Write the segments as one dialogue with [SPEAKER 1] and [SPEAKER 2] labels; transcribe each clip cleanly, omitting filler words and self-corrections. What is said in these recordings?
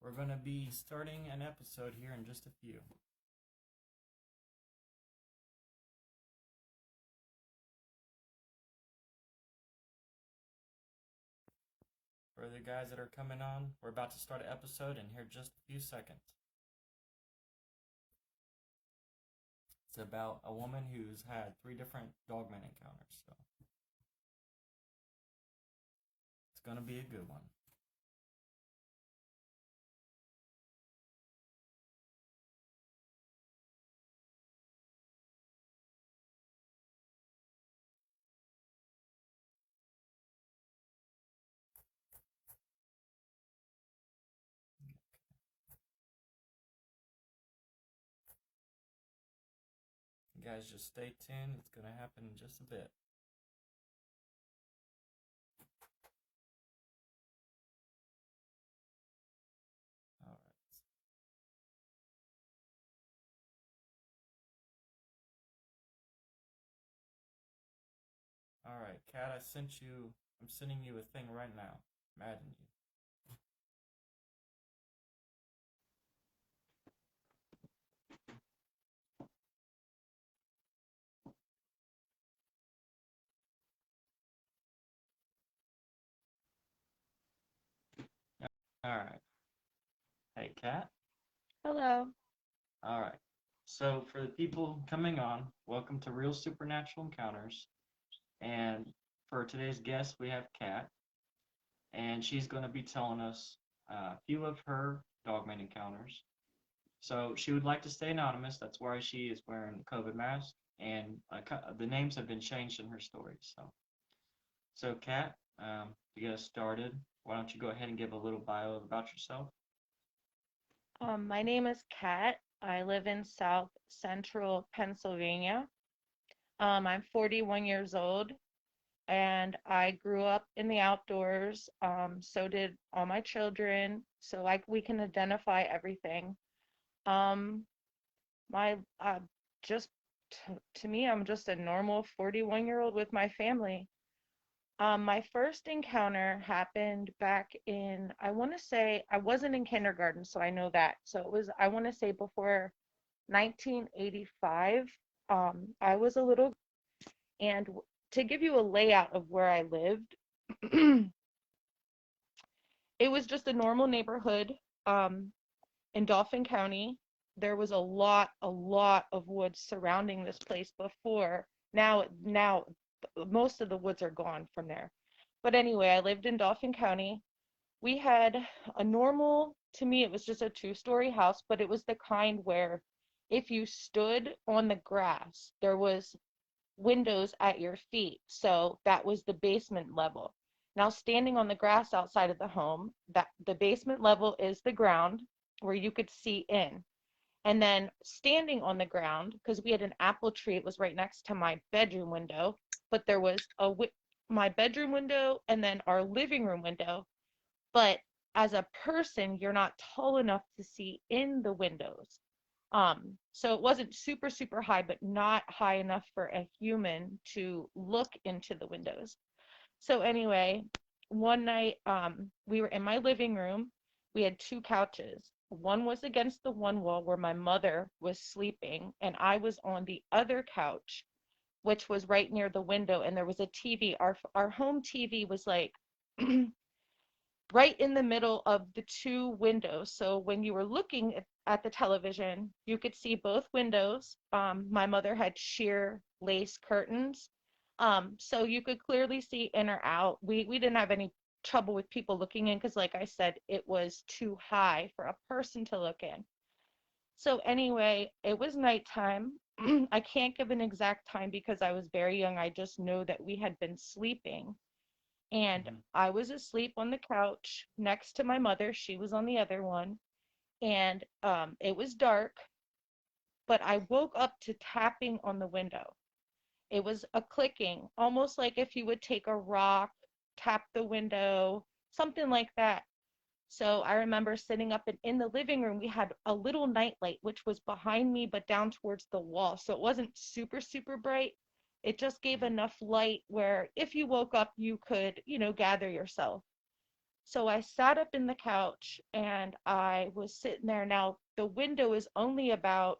[SPEAKER 1] We're going to be starting an episode here in just a few. For the guys that are coming on, we're about to start an episode in here just a few seconds. It's about a woman who's had 3 different Dogman encounters, so it's going to be a good one. You guys just stay tuned. It's going to happen in just a bit. All right. All right, Kat, I'm sending you a thing right now. I'm adding you. All right. Hey, Kat.
[SPEAKER 2] Hello.
[SPEAKER 1] All right. So, for the people coming on, welcome to Real Supernatural Encounters. And for today's guest, we have Kat, and she's going to be telling us a few of her Dogman encounters. So, she would like to stay anonymous. That's why she is wearing the COVID mask, and the names have been changed in her story. So Kat, to get us started, why don't you go ahead and give a little bio about yourself?
[SPEAKER 2] My name is Kat. I live in South Central Pennsylvania. I'm 41 years old and I grew up in the outdoors. So did all my children. So like we can identify everything. Um, my just to me, I'm just a normal 41-year-old with my family. My first encounter happened back in, I want to say, I wasn't in kindergarten, so I know that. So it was, I want to say before 1985. I was a little, and to give you a layout of where I lived, it was just a normal neighborhood um, in Dauphin County. There was a lot of woods surrounding this place before. Now, most of the woods are gone from there. But anyway, I lived in Dauphin County. We had a normal, to me, it was just a two-story house, but it was the kind where if you stood on the grass, there was windows at your feet. So that was the basement level. Now, standing on the grass outside of the home, that the basement level is the ground where you could see in. And then standing on the ground, because we had an apple tree, it was right next to my bedroom window, but there was my bedroom window and then our living room window. But as a person, you're not tall enough to see in the windows. So it wasn't super, super high, but not high enough for a human to look into the windows. So anyway, one night, we were in my living room. We had two couches. One was against the one wall where my mother was sleeping, and I was on the other couch, which was right near the window, and there was a TV. Our home TV was like right in the middle of the two windows. So when you were looking at the television, you could see both windows. My mother had sheer lace curtains. So you could clearly see in or out. We didn't have any trouble with people looking in because, like I said, it was too high for a person to look in. So anyway, it was nighttime. I can't give an exact time because I was very young. I just know that we had been sleeping and
[SPEAKER 1] Mm-hmm.
[SPEAKER 2] I was asleep on the couch next to my mother. She was on the other one. And it was dark, but I woke up to tapping on the window. It was a clicking, almost like if you would take a rock, tap the window, something like that. So I remember sitting up and in the living room, we had a little nightlight, which was behind me, but down towards the wall. So it wasn't super, super bright. It just gave enough light where if you woke up, you could, gather yourself. So I sat up in the couch and I was sitting there. Now, the window is only about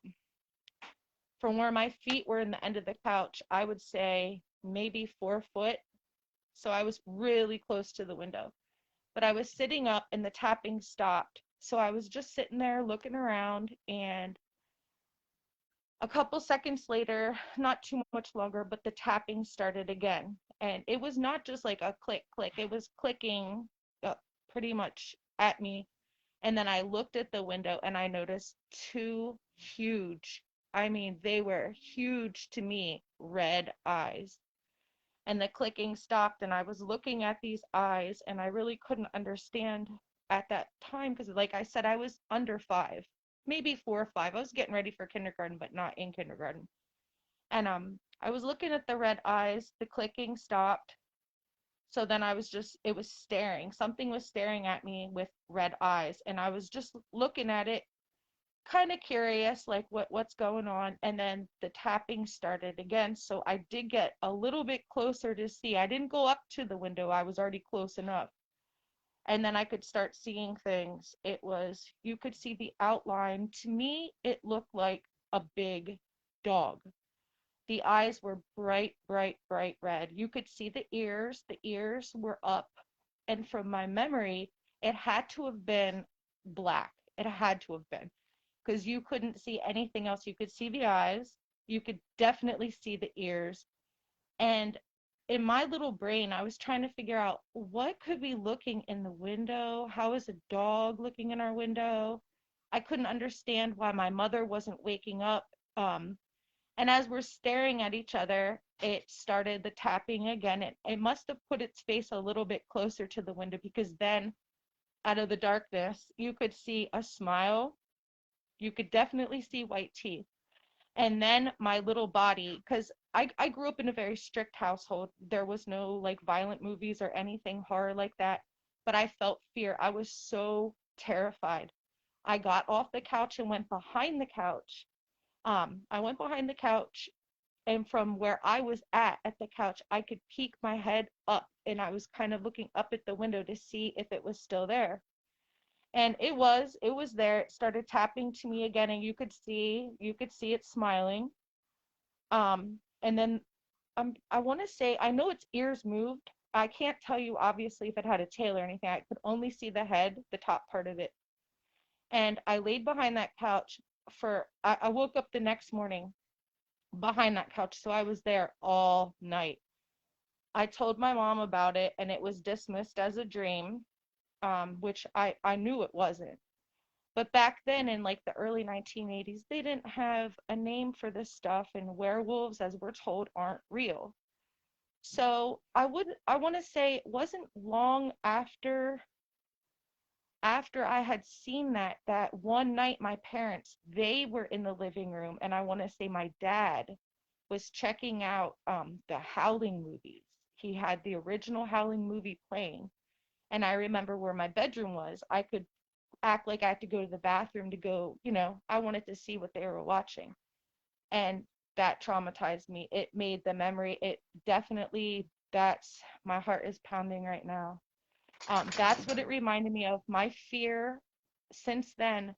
[SPEAKER 2] from where my feet were in the end of the couch, I would say maybe 4 foot. So I was really close to the window. But I was sitting up and the tapping stopped. So I was just sitting there looking around, and a couple seconds later, not too much longer, but the tapping started again. And it was not just like a click, click, it was clicking pretty much at me. And then I looked at the window and I noticed two huge, I mean, they were huge to me, red eyes. And the clicking stopped, and I was looking at these eyes, and I really couldn't understand at that time because, like I said, I was under 5, maybe 4 or 5. I was getting ready for kindergarten, but not in kindergarten. And I was looking at the red eyes, the clicking stopped. So then I was just, it was staring. Something was staring at me with red eyes, and I was just looking at it, kind of curious, like what's going on. And then the tapping started again, so I did get a little bit closer to see. I didn't go up to the window, I was already close enough. And then I could start seeing things. It was, you could see the outline. To me, it looked like a big dog. The eyes were bright, bright, bright red. You could see the ears were up. And from my memory, it had to have been black. It had to have been, because you couldn't see anything else. You could see the eyes, you could definitely see the ears. And in my little brain, I was trying to figure out what could be looking in the window. How is a dog looking in our window? I couldn't understand why my mother wasn't waking up. And as we're staring at each other, it started the tapping again. It must have put its face a little bit closer to the window, because then out of the darkness, you could see a smile. You could definitely see white teeth. And then my little body, because I grew up in a very strict household. There was no like violent movies or anything horror like that. But I felt fear. I was so terrified. I got off the couch and went behind the couch. I went behind the couch, and from where I was at the couch, I could peek my head up, and I was kind of looking up at the window to see if it was still there. And it was there. It started tapping to me again, and you could see it smiling. And then I want to say, I know its ears moved. I can't tell you obviously if it had a tail or anything. I could only see the head, the top part of it. And I laid behind that couch for I woke up the next morning behind that couch, so I was there all night. I told my mom about it, and it was dismissed as a dream, which I knew it wasn't. But back then, in like the early 1980s, they didn't have a name for this stuff, and werewolves, as we're told, aren't real. So I want to say it wasn't long after I had seen that one night my parents, they were in the living room, and I want to say my dad was checking out the Howling movies. He had the original Howling movie playing, and I remember where my bedroom was. I could act like I had to go to the bathroom to go, I wanted to see what they were watching. And that traumatized me. It made the memory, it definitely, that's, my heart is pounding right now. That's what it reminded me of. My fear since then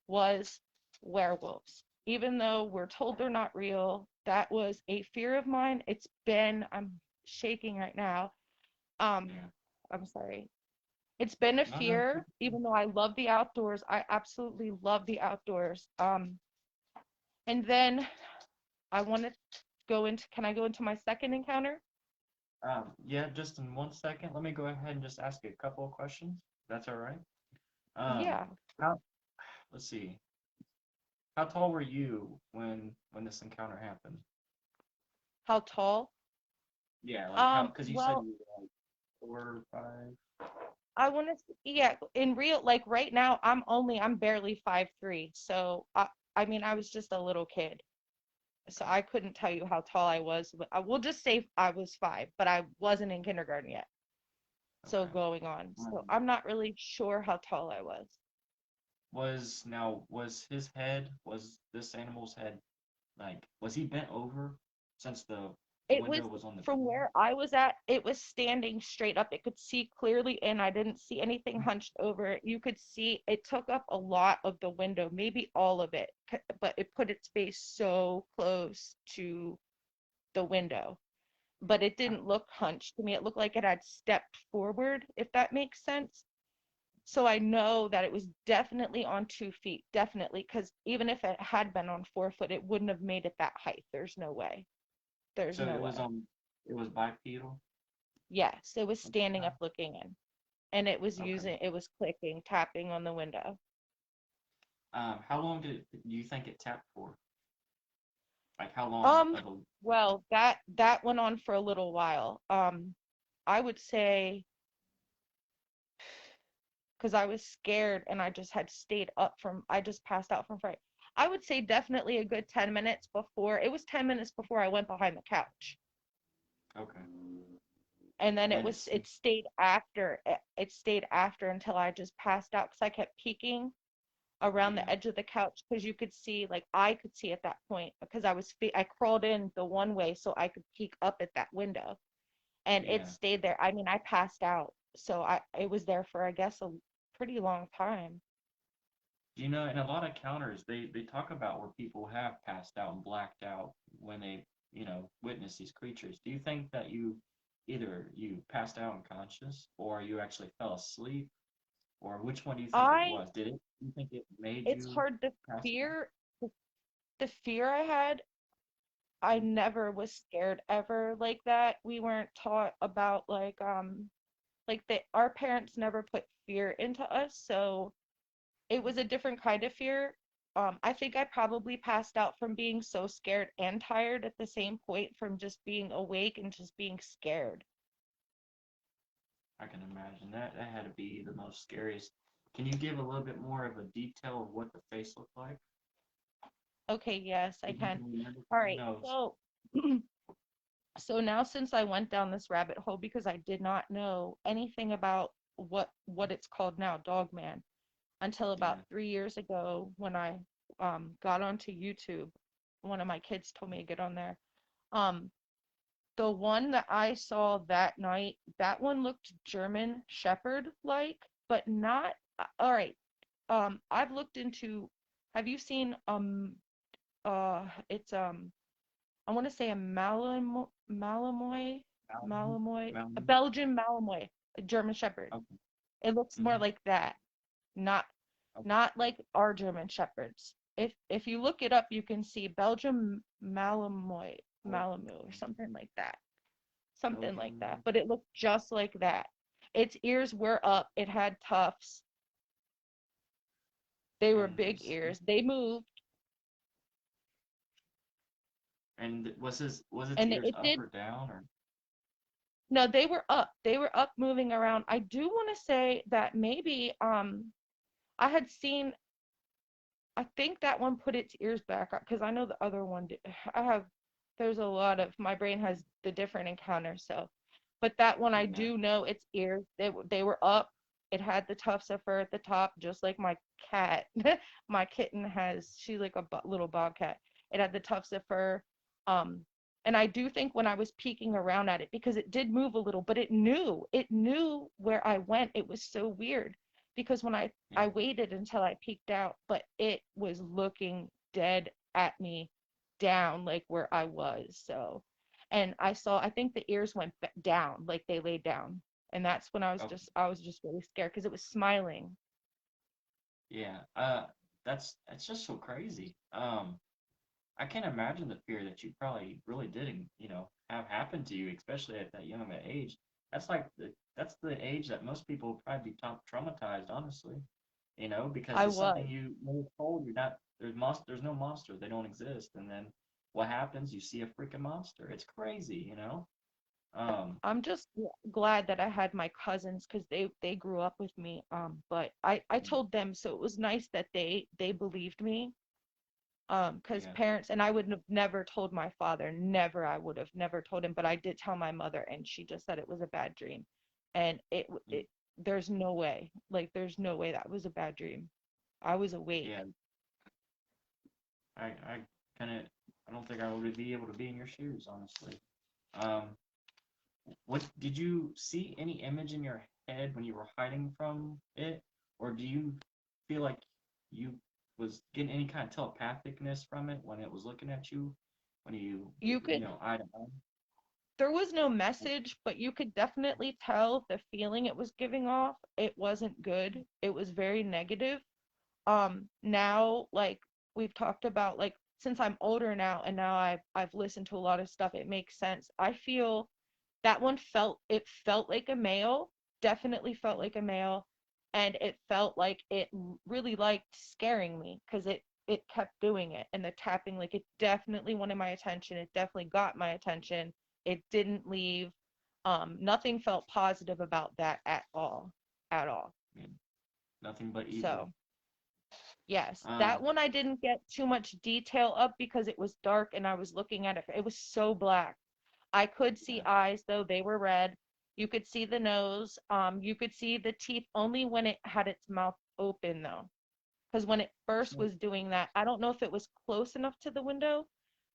[SPEAKER 2] was werewolves. Even though we're told they're not real, that was a fear of mine. I'm shaking right now. Um,
[SPEAKER 1] Yeah.
[SPEAKER 2] I'm sorry. It's been a
[SPEAKER 1] No, no.
[SPEAKER 2] fear, even though I love the outdoors. I absolutely love the outdoors. And then I want to can I go into my second encounter?
[SPEAKER 1] Yeah, just in 1 second, let me go ahead and just ask you a couple of questions. That's all right. Um,
[SPEAKER 2] Yeah.
[SPEAKER 1] how, let's see. How tall were you when this encounter happened?
[SPEAKER 2] How tall?
[SPEAKER 1] Yeah, like how, because you said
[SPEAKER 2] Well,
[SPEAKER 1] you were like 4 or 5.
[SPEAKER 2] I want to, yeah, in real, like right now, I'm barely 5'3". So I mean, I was just a little kid. So I couldn't tell you how tall I was, but I will just say I was 5, but I wasn't in kindergarten yet. So
[SPEAKER 1] Okay.
[SPEAKER 2] going on. So
[SPEAKER 1] Um,
[SPEAKER 2] I'm not really sure how tall I was.
[SPEAKER 1] was his head, was this animal's head, like, was he bent over since the The
[SPEAKER 2] It was
[SPEAKER 1] window was on the
[SPEAKER 2] from
[SPEAKER 1] ground?
[SPEAKER 2] where I was at, it was standing straight up. It could see clearly in. I didn't see anything hunched over it. You could see it took up a lot of the window, maybe all of it, but it put its face so close to the window. But it
[SPEAKER 1] Uh,
[SPEAKER 2] didn't look hunched to me. It looked like it had stepped forward, if that makes sense. So I know that it was definitely on 2 feet, definitely, because even if it had been on 4 foot, it wouldn't have made it that height. There's no way. There's
[SPEAKER 1] So
[SPEAKER 2] no
[SPEAKER 1] it was
[SPEAKER 2] way.
[SPEAKER 1] on, it was bipedal?
[SPEAKER 2] Yes, it was standing
[SPEAKER 1] Okay.
[SPEAKER 2] up looking in. And
[SPEAKER 1] Okay.
[SPEAKER 2] it was clicking, tapping on the window.
[SPEAKER 1] How long do you think it tapped for? Like how long
[SPEAKER 2] Um,
[SPEAKER 1] of a,
[SPEAKER 2] well, that went on for a little while. I would say because I was scared and I just had stayed up from I just passed out from fright. I would say definitely a good 10 minutes before. It was 10 minutes before I went behind the couch.
[SPEAKER 1] okay.
[SPEAKER 2] And then
[SPEAKER 1] And then it's,
[SPEAKER 2] it stayed after until I just passed out because I kept peeking around the
[SPEAKER 1] yeah,
[SPEAKER 2] edge of the couch because you could see, like I could see at that point because I crawled in the one way so I could peek up at that window, and it
[SPEAKER 1] yeah.
[SPEAKER 2] stayed there. I mean, I passed out, so I it was there for I guess a pretty long time.
[SPEAKER 1] You know, in a lot of counters, they talk about where people have passed out and blacked out when they, witness these creatures. Do you think that either you passed out unconscious or you actually fell asleep, or which one do you think it
[SPEAKER 2] I
[SPEAKER 1] was? Do you think it made
[SPEAKER 2] It's
[SPEAKER 1] you
[SPEAKER 2] hard to
[SPEAKER 1] pass out?
[SPEAKER 2] fear the, the fear I had. I never was scared ever like that. We weren't taught about our parents never put fear into us, so it was a different kind of fear. I think I probably passed out from being so scared and tired at the same point from just being awake and just being scared.
[SPEAKER 1] I can imagine that had to be the most scariest. Can you give a little bit more of a detail of what the face looked like?
[SPEAKER 2] Okay, yes, I
[SPEAKER 1] If you
[SPEAKER 2] can.
[SPEAKER 1] can remember,
[SPEAKER 2] All
[SPEAKER 1] who
[SPEAKER 2] right,
[SPEAKER 1] knows?
[SPEAKER 2] so so now since I went down this rabbit hole because I did not know anything about what it's called now, Dogman, until about
[SPEAKER 1] Yeah.
[SPEAKER 2] 3 years ago when I got onto YouTube. One of my kids told me to get on there. Um, the one that I saw that night, that one looked German Shepherd like, but not all right. I've looked into, have you seen it's I want to say a
[SPEAKER 1] Mountain,
[SPEAKER 2] A
[SPEAKER 1] mountain.
[SPEAKER 2] Belgian Malinois, a German Shepherd.
[SPEAKER 1] Okay.
[SPEAKER 2] It looks more
[SPEAKER 1] Mm-hmm.
[SPEAKER 2] like that, not
[SPEAKER 1] Okay.
[SPEAKER 2] not like our German Shepherds. If you look it up, you can see Belgian Malinois or something like that.
[SPEAKER 1] Belgian.
[SPEAKER 2] But it looked just like that. Its ears were up. It had tufts. They were
[SPEAKER 1] And
[SPEAKER 2] big ears. They moved,
[SPEAKER 1] was its
[SPEAKER 2] and
[SPEAKER 1] ears
[SPEAKER 2] it
[SPEAKER 1] up
[SPEAKER 2] did.
[SPEAKER 1] or down or
[SPEAKER 2] No, they were up. They were up, moving around. I do want to say that maybe I had seen. I think that one put its ears back because I know the other one did. I have. There's a lot of my brain has the different encounters. So, but that one I
[SPEAKER 1] yeah.
[SPEAKER 2] do know its ears. They were up. It had the tufts of fur at the top, just like my cat. My kitten has. She's like a little bobcat. It had the tufts of fur. Um, and I do think when I was peeking around at it, because it did move a little, but it knew where I went. It was so weird because when
[SPEAKER 1] Yeah.
[SPEAKER 2] I waited until I peeked out, but it was looking dead at me down like where I was. So, and I think the ears went down, like they laid down. And that's when
[SPEAKER 1] Okay.
[SPEAKER 2] I was just really scared because it was smiling.
[SPEAKER 1] Yeah. That's just so crazy. I can't imagine the fear that you probably really didn't, have happen to you, especially at that young of an age. That's the age that most people would probably be traumatized, honestly. Because
[SPEAKER 2] I
[SPEAKER 1] it's something
[SPEAKER 2] was.
[SPEAKER 1] you're told you're not there's no monster, they don't exist, and then what happens? You see a freaking monster. It's crazy. Um,
[SPEAKER 2] I'm just glad that I had my cousins because they grew up with me. But I told them, so it was nice that they believed me. Because
[SPEAKER 1] yeah,
[SPEAKER 2] parents, and I would have never told my father, never, I would have never told him, but I did tell my mother, and she just said it was a bad dream. And
[SPEAKER 1] yeah,
[SPEAKER 2] there's no way, like, there's no way that was a bad dream. I was awake.
[SPEAKER 1] yeah. I kind of I don't think I would be able to be in your shoes, honestly. Um, what did you see any image in your head when you were hiding from it, or do you feel like you was getting any kind of telepathicness from it when it was looking at you, when
[SPEAKER 2] You could
[SPEAKER 1] eye to eye?
[SPEAKER 2] There was no message, but you could definitely tell the feeling it was giving off. It wasn't good. It was very negative. Now, like we've talked about, like since I'm older now and now I've listened to a lot of stuff, it makes sense. I feel that one felt like a male, definitely felt like a male, and it felt like it really liked scaring me because it kept doing it, and the tapping, like it definitely wanted my attention. It definitely got my attention. It didn't leave. Nothing felt positive about that at all.
[SPEAKER 1] Yeah, nothing but evil.
[SPEAKER 2] So yes, that
[SPEAKER 1] Um,
[SPEAKER 2] one I didn't get too much detail up because it was dark and I was looking at it. It was so black. I could see
[SPEAKER 1] yeah.
[SPEAKER 2] eyes though, they were red. You could see the nose. You could see the teeth only when it had its mouth open though. Because when it first
[SPEAKER 1] So,
[SPEAKER 2] was doing that, I don't know if it was close enough to the window,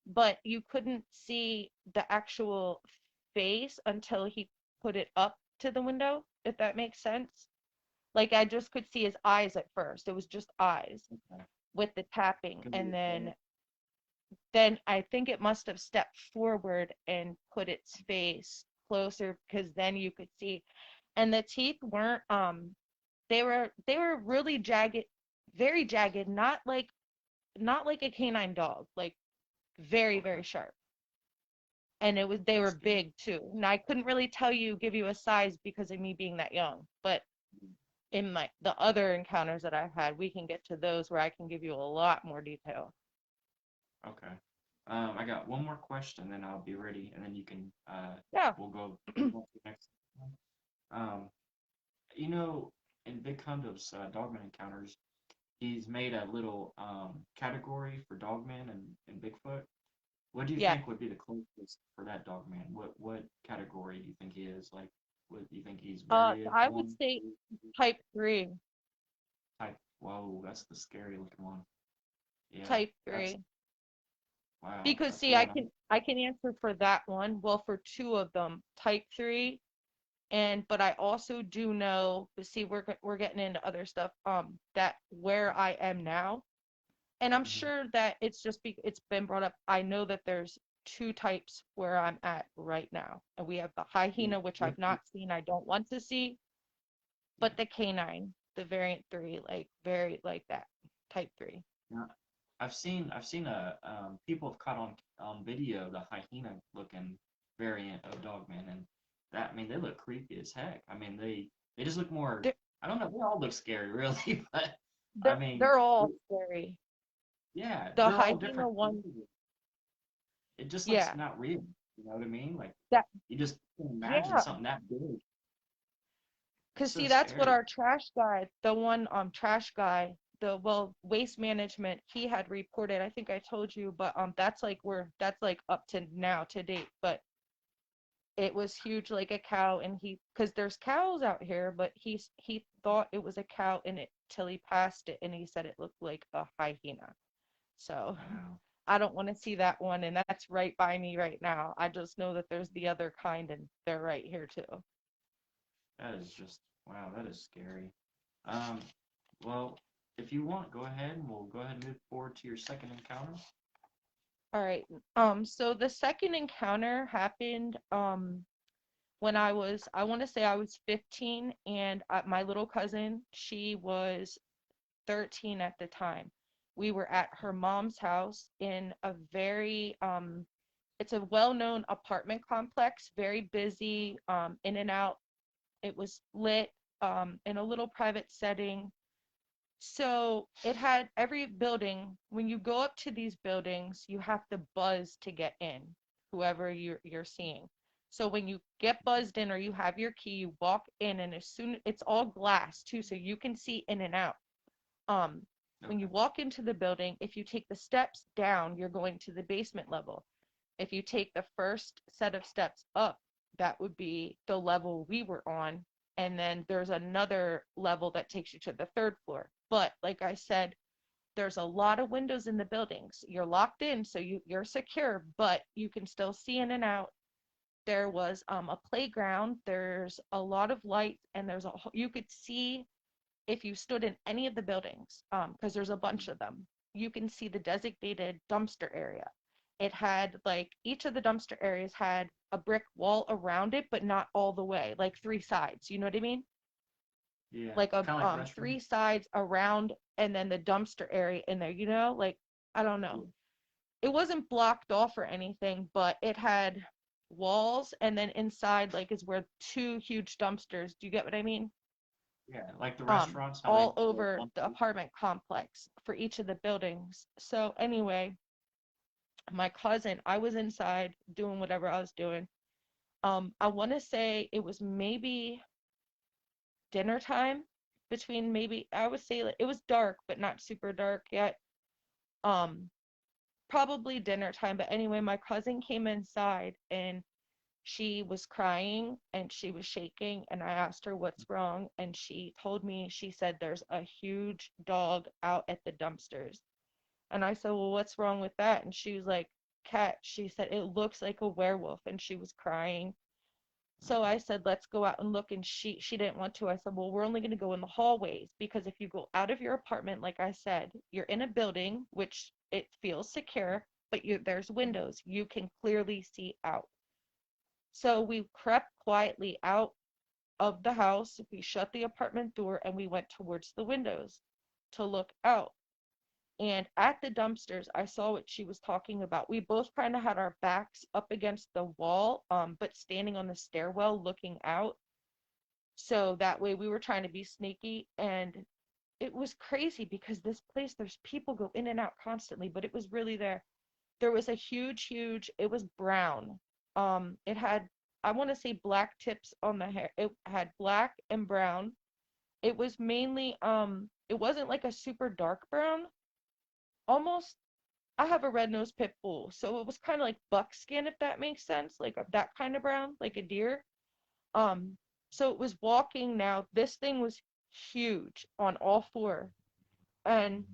[SPEAKER 2] but you couldn't see the actual face until he put it up to the window, if that makes sense. Like I just could see his eyes at first. It was just eyes
[SPEAKER 1] okay.
[SPEAKER 2] with the tapping.
[SPEAKER 1] Could be
[SPEAKER 2] And
[SPEAKER 1] okay.
[SPEAKER 2] then I think it must have stepped forward and put its face closer because then you could see. And the teeth weren't they were really jagged, very jagged, not like a canine dog, like very,
[SPEAKER 1] Okay.
[SPEAKER 2] very sharp. And they
[SPEAKER 1] That's
[SPEAKER 2] were
[SPEAKER 1] scary.
[SPEAKER 2] big too. Now I couldn't really give you a size because of me being that young, but in my the other encounters that I've had, we can get to those where I can give you a lot more detail.
[SPEAKER 1] Okay. I got one more question, then I'll be ready, and then you can
[SPEAKER 2] Yeah.
[SPEAKER 1] we'll go to the next one. You know, in Big Condo's Dogman Encounters, he's made a little category for Dogman and Bigfoot. What do you
[SPEAKER 2] Yeah.
[SPEAKER 1] think would be the closest for that Dogman? What category do you think he is? Like, what do you think he's variant
[SPEAKER 2] I would
[SPEAKER 1] one,
[SPEAKER 2] say
[SPEAKER 1] two,
[SPEAKER 2] type 3.
[SPEAKER 1] type? Whoa, that's the scary looking one. Yeah,
[SPEAKER 2] Type
[SPEAKER 1] that's
[SPEAKER 2] 3.
[SPEAKER 1] wow.
[SPEAKER 2] Because
[SPEAKER 1] That's
[SPEAKER 2] see,
[SPEAKER 1] one.
[SPEAKER 2] I can answer for that one. Well, for two of them, type 3, and but I also do know, but see, we're getting into other stuff. That where I am now, and I'm
[SPEAKER 1] Mm-hmm.
[SPEAKER 2] sure that it's been brought up. I know that there's two types where I'm at right now, and we have the hyena, which I've not seen, I don't want to see,
[SPEAKER 1] Yeah.
[SPEAKER 2] but the canine, the variant 3, like very like that, type 3.
[SPEAKER 1] Yeah. I've seen people have caught on video the hyena looking variant of Dogman, and that I mean they look creepy as heck. I mean they just look more.
[SPEAKER 2] They're
[SPEAKER 1] I don't know. They all look scary, really, but I
[SPEAKER 2] they're,
[SPEAKER 1] mean
[SPEAKER 2] they're all scary.
[SPEAKER 1] yeah,
[SPEAKER 2] The
[SPEAKER 1] they're all
[SPEAKER 2] hyena
[SPEAKER 1] different.
[SPEAKER 2] one,
[SPEAKER 1] It just looks
[SPEAKER 2] yeah,
[SPEAKER 1] not real. You know what I mean? Like
[SPEAKER 2] that
[SPEAKER 1] you just can't imagine
[SPEAKER 2] yeah.
[SPEAKER 1] something that big. It's
[SPEAKER 2] Cause
[SPEAKER 1] so
[SPEAKER 2] see, that's what
[SPEAKER 1] scary.
[SPEAKER 2] our trash guy, the one trash guy, the well waste management, he had reported. I think I told you, but that's like up to now to date. But it was huge like a cow, and because there's cows out here, but he thought it was a cow in it till he passed it, and he said it looked like a hyena. So
[SPEAKER 1] Wow,
[SPEAKER 2] I don't want to see that one, and that's right by me right now. I just know that there's the other kind, and they're right here too.
[SPEAKER 1] that is just wow. That is scary. Um, well, if you want, go ahead and we'll go ahead and move forward to your second encounter.
[SPEAKER 2] All right. So the second encounter happened when I want to say I was 15, and my little cousin, she was 13 at the time. We were at her mom's house in a very it's a well-known apartment complex, very busy, in and out. It was lit in a little private setting. So it had every building. When you go up to these buildings, you have to buzz to get in, whoever you're seeing. So when you get buzzed in or you have your key, you walk in, and as soon it's all glass too, so you can see in and out. Um, when you
[SPEAKER 1] Okay.
[SPEAKER 2] walk into the building, if you take the steps down, you're going to the basement level. If you take the first set of steps up, that would be the level we were on. And then there's another level that takes you to the third floor. But like I said, there's a lot of windows in the buildings. You're locked in, so you're secure, but you can still see in and out. there was a playground. There's a lot of lights, and you could see if you stood in any of the buildings, because there's a bunch of them, you can see the designated dumpster area. It had like each of the dumpster areas had a brick wall around it, but not all the way, like three sides. You know what I mean?
[SPEAKER 1] Yeah.
[SPEAKER 2] Like a
[SPEAKER 1] Kind of like
[SPEAKER 2] three
[SPEAKER 1] restrooms.
[SPEAKER 2] sides around, and then the dumpster area in there. Like I don't know. It wasn't blocked off or anything, but it had walls, and then inside like is where two huge dumpsters. Do you get what I mean?
[SPEAKER 1] Yeah, like the restaurants, how they
[SPEAKER 2] All
[SPEAKER 1] go
[SPEAKER 2] over
[SPEAKER 1] one,
[SPEAKER 2] the
[SPEAKER 1] two.
[SPEAKER 2] apartment complex for each of the buildings. So anyway, my cousin, I was inside doing whatever I was doing. I want to say it was maybe dinner time, between maybe I would say like, it was dark but not super dark yet. Um, Probably dinner time, but anyway, my cousin came inside and she was crying and she was shaking, and I asked her what's wrong, and she told me, she said there's a huge dog out at the dumpsters. And I said, well, what's wrong with that? And she was like, Cat, she said it looks like a werewolf, and she was crying. So I said, let's go out and look, and she didn't want to. I said, well, we're only going to go in the hallways, because if you go out of your apartment, like I said, you're in a building which it feels secure, but there's windows. You can clearly see out. So we crept quietly out of the house. We shut the apartment door and we went towards the windows to look out. And at the dumpsters, I saw what she was talking about. We both kind of had our backs up against the wall, but standing on the stairwell looking out. So that way we were trying to be sneaky. And it was crazy because this place, there's people go in and out constantly, but it was really there. There was a huge, it was brown. It had, I want to say, black tips on the hair. It had black and brown. It was mainly, it wasn't like a super dark brown. Almost, I have a red-nosed pit bull, so it was kind of like buckskin, if that makes sense, like that kind of brown, like a deer. Um, so it was walking now. This thing was huge on all four. And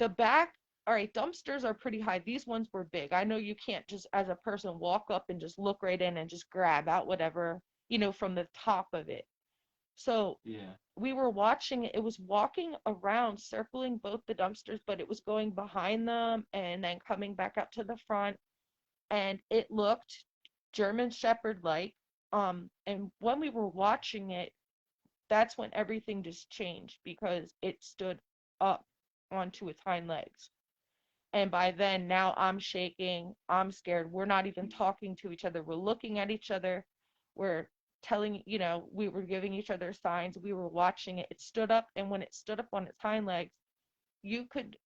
[SPEAKER 2] the back, all right, dumpsters are pretty high. These ones were big. I know you can't just, as a person, walk up and just look right in and just grab out whatever, from the top of it. So
[SPEAKER 1] Yeah.
[SPEAKER 2] we were watching it. It was walking around, circling both the dumpsters, but it was going behind them and then coming back up to the front. And it looked German Shepherd like. And when we were watching it, that's when everything just changed, because it stood up onto its hind legs. And by then, now I'm shaking. I'm scared. We're not even talking to each other. We're looking at each other. We're telling, we were giving each other signs. We were watching it. It stood up. And when it stood up on its hind legs, you could,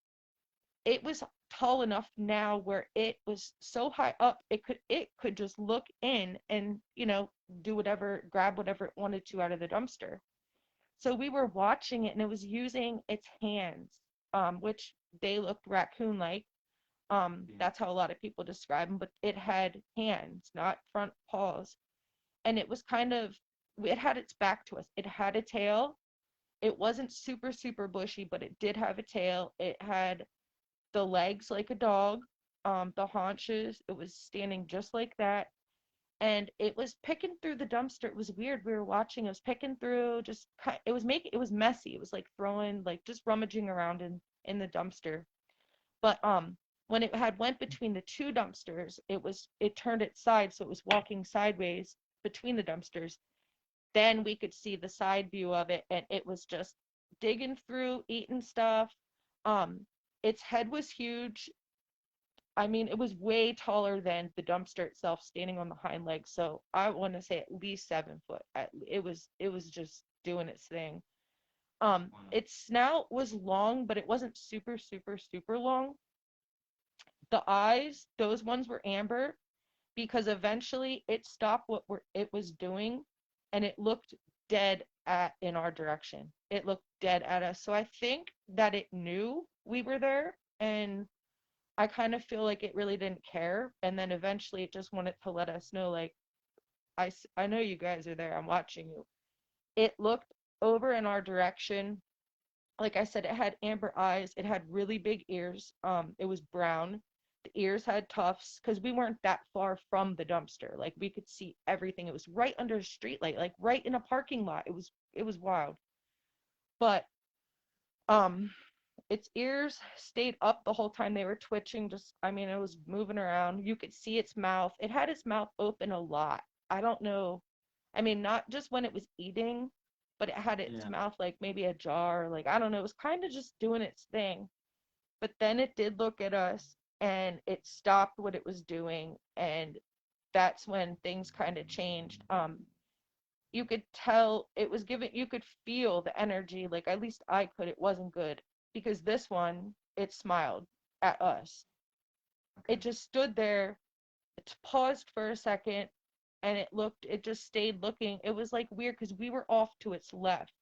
[SPEAKER 2] it was tall enough now where it was so high up, it could just look in and, do whatever, grab whatever it wanted to out of the dumpster. So we were watching it, and it was using its hands, which they looked raccoon like.
[SPEAKER 1] Yeah.
[SPEAKER 2] That's how a lot of people describe them, but it had hands, not front paws. And it was kind of, it had its back to us. It had a tail. It wasn't super, super bushy, but it did have a tail. It had the legs like a dog, the haunches. It was standing just like that. And it was picking through the dumpster. It was weird. We were watching. It was picking through. It was messy. It was like throwing, like just rummaging around in the dumpster. But when it had went between the two dumpsters, it turned its side, so it was walking sideways between the dumpsters. Then we could see the side view of it, and it was just digging through, eating stuff. Um, its head was huge. I mean, it was way taller than the dumpster itself, standing on the hind legs. So I want to say at least 7 foot. It was just doing its thing.
[SPEAKER 1] Wow.
[SPEAKER 2] Its snout was long, but it wasn't super, super, super long. The eyes, those ones were amber, because eventually it stopped it was doing, and it looked dead at in our direction. It looked dead at us. So I think that it knew we were there, and I kind of feel like it really didn't care. And then eventually it just wanted to let us know, like, I know you guys are there. I'm watching you. It looked over in our direction. Like I said, it had amber eyes. It had really big ears. It was brown. The ears had tufts because we weren't that far from the dumpster. Like we could see everything. It was right under a street light, like right in a parking lot. It was wild. But um its ears stayed up the whole time. They were twitching, just I mean, it was moving around. You could see its mouth. It had its mouth open a lot. I don't know. I mean, not just when it was eating, but it had its
[SPEAKER 1] Yeah.
[SPEAKER 2] mouth like maybe ajar, like I don't know. It was kind of just doing its thing. But then it did look at us and it stopped what it was doing, and that's when things kind of changed. You could tell it was giving, you could feel the energy, like at least I could. It wasn't good because this one, it smiled at us.
[SPEAKER 1] Okay.
[SPEAKER 2] It just stood there, it paused for a second, and it just stayed looking. It was like weird because we were off to its left,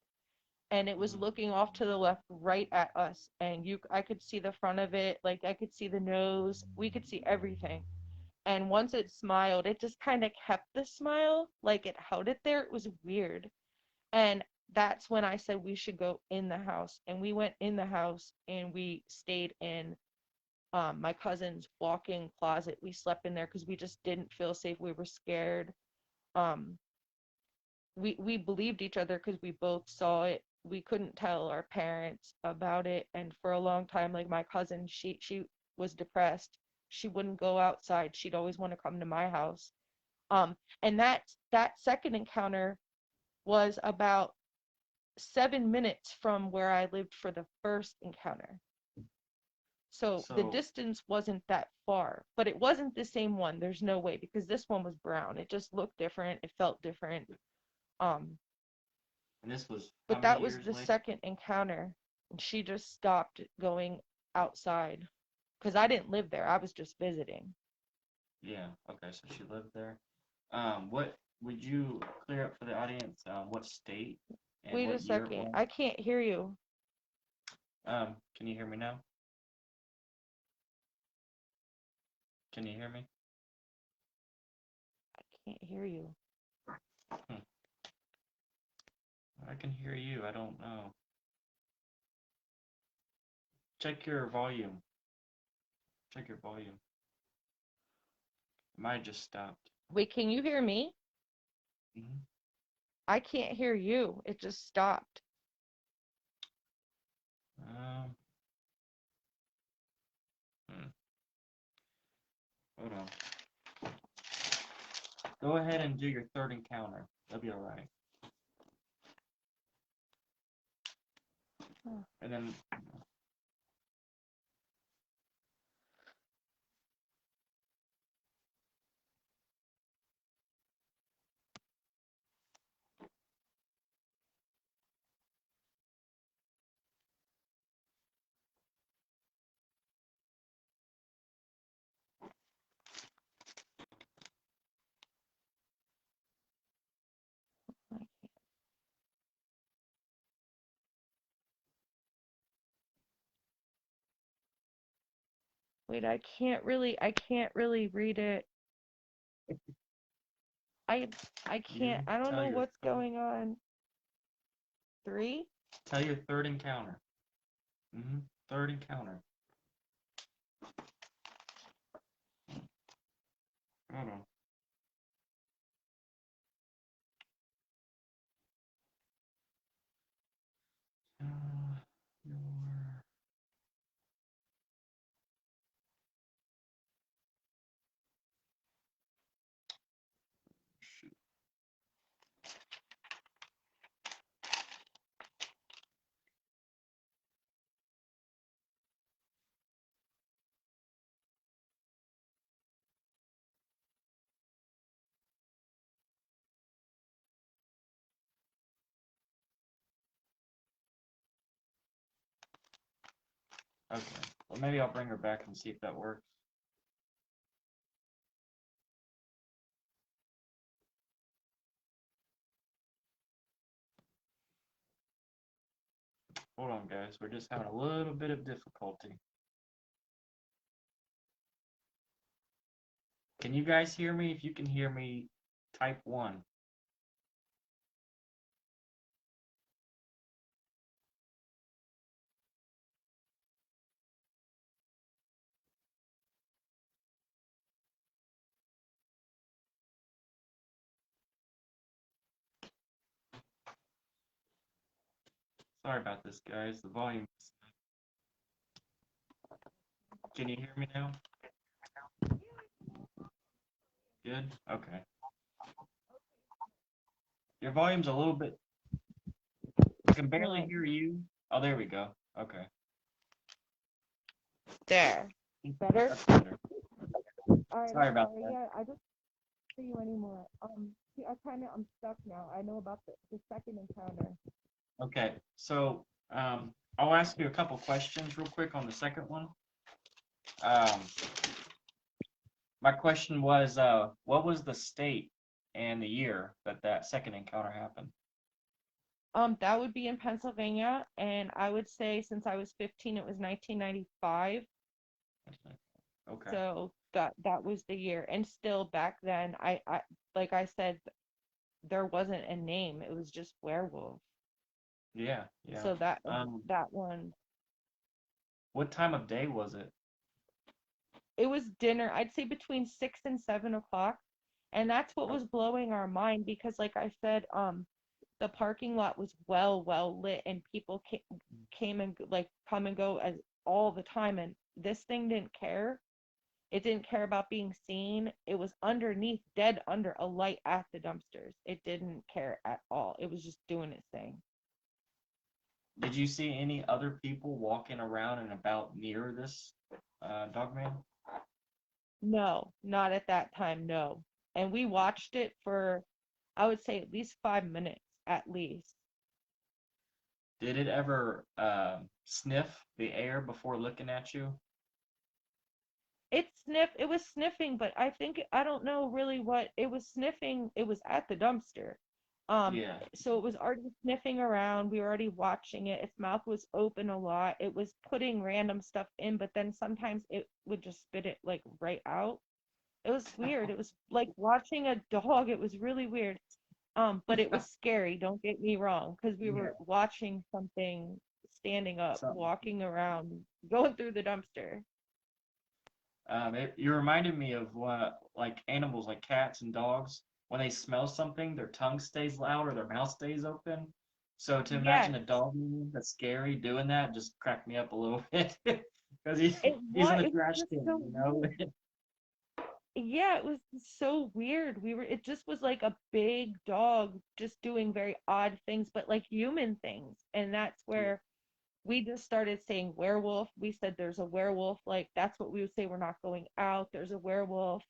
[SPEAKER 2] and it was
[SPEAKER 1] Mm-hmm.
[SPEAKER 2] looking off to the left right at us, and I could see the front of it, like I could see the nose, we could see everything. And once it smiled, it just kind of kept the smile, like it held it there. It was weird. And that's when I said we should go in the house. And we went in the house and we stayed in my cousin's walk-in closet. We slept in there because we just didn't feel safe. We were scared. Um, we believed each other because we both saw it. We couldn't tell our parents about it. And for a long time, like my cousin, she was depressed. She wouldn't go outside. She'd always want to come to my house. And that second encounter was about 7 minutes from where I lived for the first encounter. So the
[SPEAKER 1] So,
[SPEAKER 2] distance wasn't that far, but it wasn't the same one. There's no way because this one was brown. It just looked different. It felt different. Um,
[SPEAKER 1] and this was how
[SPEAKER 2] but
[SPEAKER 1] many
[SPEAKER 2] that was
[SPEAKER 1] years
[SPEAKER 2] the
[SPEAKER 1] later?
[SPEAKER 2] second encounter, and she just stopped going outside because I didn't live there. I was just visiting.
[SPEAKER 1] Yeah. Okay. So she lived there. What would you clear up for the audience? What state and
[SPEAKER 2] Wait a
[SPEAKER 1] what year it
[SPEAKER 2] second.
[SPEAKER 1] was?
[SPEAKER 2] I can't hear you.
[SPEAKER 1] Can you hear me now? Can you hear me?
[SPEAKER 2] I can't hear you.
[SPEAKER 1] Hmm. I can hear you. I don't know. Check your volume. Check your volume. It might have just stopped.
[SPEAKER 2] Wait, can you hear me?
[SPEAKER 1] Hmm.
[SPEAKER 2] I can't hear you. It just stopped.
[SPEAKER 1] Um. Hmm. Hold on. Go ahead and do your third encounter. That'll be all right.
[SPEAKER 2] Oh,
[SPEAKER 1] And then,
[SPEAKER 2] wait, I can't really read it. I I can't.
[SPEAKER 1] you
[SPEAKER 2] I don't
[SPEAKER 1] tell
[SPEAKER 2] know
[SPEAKER 1] your
[SPEAKER 2] what's
[SPEAKER 1] third.
[SPEAKER 2] going on. Three?
[SPEAKER 1] Tell your third encounter. Third encounter. Hold on. Your shoot. Okay. Well, maybe I'll bring her back and see if that works. Hold on, guys. We're just having a little bit of difficulty. Can you guys hear me? If you can hear me, type 1. Sorry about this, guys. The volume. Can you hear me now? Good? Okay. Your volume's a little bit. I can barely
[SPEAKER 2] No,
[SPEAKER 1] hear you. Oh, there we go. Okay.
[SPEAKER 2] there. Better?
[SPEAKER 1] That's better.
[SPEAKER 2] All right, I'm
[SPEAKER 1] Sorry about
[SPEAKER 2] sorry.
[SPEAKER 1] that.
[SPEAKER 2] Yeah, I don't see you anymore. See, I'm stuck now. I know about the second encounter.
[SPEAKER 1] Okay. So, I'll ask you a couple questions real quick on the second one. Um, my question was, what was the state and the year that that second encounter happened?
[SPEAKER 2] That would be in Pennsylvania, and I would say since I was 15, it was 1995.
[SPEAKER 1] Okay.
[SPEAKER 2] So that was the year. And still back then, I like I said, there wasn't a name. It was just werewolf.
[SPEAKER 1] Yeah, yeah.
[SPEAKER 2] So that
[SPEAKER 1] Um,
[SPEAKER 2] that one,
[SPEAKER 1] what time of day was it?
[SPEAKER 2] it was dinner. I'd say between 6 and 7 o'clock, and that's what
[SPEAKER 1] Oh,
[SPEAKER 2] was blowing our mind because, like I said, the parking lot was well lit, and people came and like come and go as all the time, and this thing didn't care. It didn't care about being seen. It was underneath, dead under a light at the dumpsters. It didn't care at all. It was just doing its thing.
[SPEAKER 1] did you see any other people walking around and about near this Dogman?
[SPEAKER 2] No, not at that time, no. And we watched it for, I would say, at least 5 minutes, at least.
[SPEAKER 1] Did it ever sniff the air before looking at you?
[SPEAKER 2] It was sniffing, but I don't know really what it was sniffing. It was at the dumpster.
[SPEAKER 1] Yeah.
[SPEAKER 2] So it was already sniffing around. We were already watching it. Its mouth was open a lot. It was putting random stuff in, but then sometimes it would just spit it like right out. It was weird. It was like watching a dog. It was really weird. But it was scary, don't get me wrong, because we
[SPEAKER 1] Yeah.
[SPEAKER 2] were watching something standing up,
[SPEAKER 1] Something.
[SPEAKER 2] walking around, going through the dumpster.
[SPEAKER 1] You reminded me of what, like animals, like cats and dogs, when they smell something, their tongue stays out or their mouth stays open. So to imagine
[SPEAKER 2] Yes,
[SPEAKER 1] a dog that's scary doing that just cracked me up a little bit because he's in the
[SPEAKER 2] it was
[SPEAKER 1] trash
[SPEAKER 2] just
[SPEAKER 1] can,
[SPEAKER 2] so
[SPEAKER 1] you know?
[SPEAKER 2] weird. Yeah, it was so weird. It just was like a big dog just doing very odd things, but like human things. And that's
[SPEAKER 1] Yeah.
[SPEAKER 2] where we just started saying werewolf. We said there's a werewolf. Like that's what we would say. We're not going out. There's a werewolf.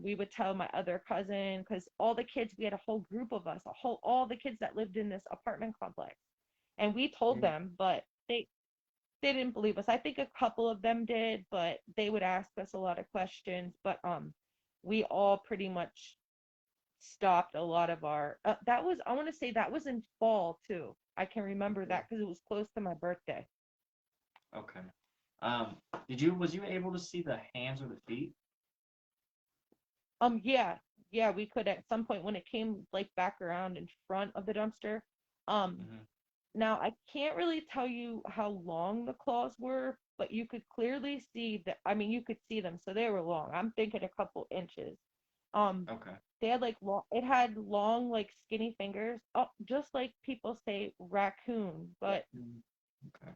[SPEAKER 2] We would tell my other cousin because all the kids, we had a whole group of us, all the kids that lived in this apartment complex, and we told
[SPEAKER 1] Yeah.
[SPEAKER 2] them, but they didn't believe us. I think a couple of them did, but they would ask us a lot of questions. But we all pretty much stopped a lot of our. That was, I want to say that was in fall too. I can remember
[SPEAKER 1] Okay.
[SPEAKER 2] that because it was close to my birthday.
[SPEAKER 1] Okay. Um, was you able to see the hands or the feet?
[SPEAKER 2] Yeah, yeah, we could at some point when it came like back around in front of the dumpster. Um,
[SPEAKER 1] Hmm.
[SPEAKER 2] Now I can't really tell you how long the claws were, but you could clearly see that. I mean, you could see them, so they were long. I'm thinking a couple inches. Um,
[SPEAKER 1] Okay.
[SPEAKER 2] they had like long. It had long, like skinny fingers. Oh, just like people say raccoon, but
[SPEAKER 1] Mm. Okay.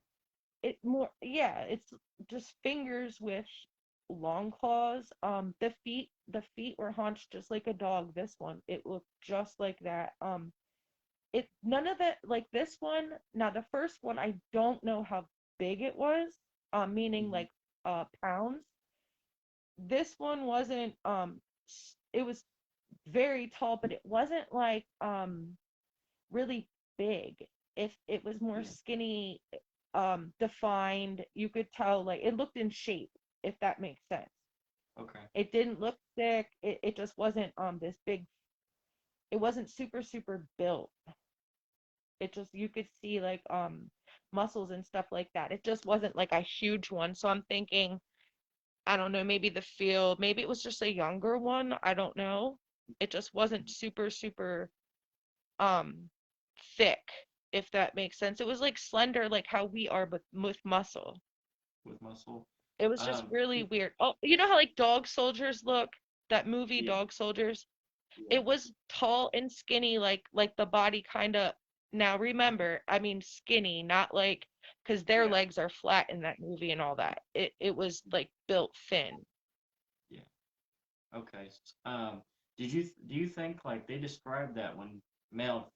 [SPEAKER 2] it more. Yeah, it's just fingers with long claws. The feet were haunched just like a dog. This one, it looked just like that. It none of that like this one. Now the first one, I don't know how big it was, meaning
[SPEAKER 1] Hmm.
[SPEAKER 2] like pounds. This one wasn't it was very tall, but it wasn't like really big. If it was more
[SPEAKER 1] Yeah.
[SPEAKER 2] skinny, defined, you could tell like it looked in shape, if that makes sense.
[SPEAKER 1] Okay.
[SPEAKER 2] It didn't look thick. It just wasn't this big. It wasn't super built. It just you could see like muscles and stuff like that. It just wasn't like a huge one. So I'm thinking, I don't know, maybe the field, maybe it was just a younger one. I don't know. It just wasn't super um thick, if that makes sense. It was like slender like how we are but with muscle.
[SPEAKER 1] With muscle.
[SPEAKER 2] It was just
[SPEAKER 1] Um,
[SPEAKER 2] really weird. Oh, you know how like dog soldiers look? That movie
[SPEAKER 1] yeah.
[SPEAKER 2] Dog Soldiers?
[SPEAKER 1] Yeah.
[SPEAKER 2] It was tall and skinny like the body kind of Now remember, I mean skinny, not like because their
[SPEAKER 1] Yeah,
[SPEAKER 2] legs are flat in that movie and all that. It was like built thin.
[SPEAKER 1] yeah. Okay. Do you think like they described that when male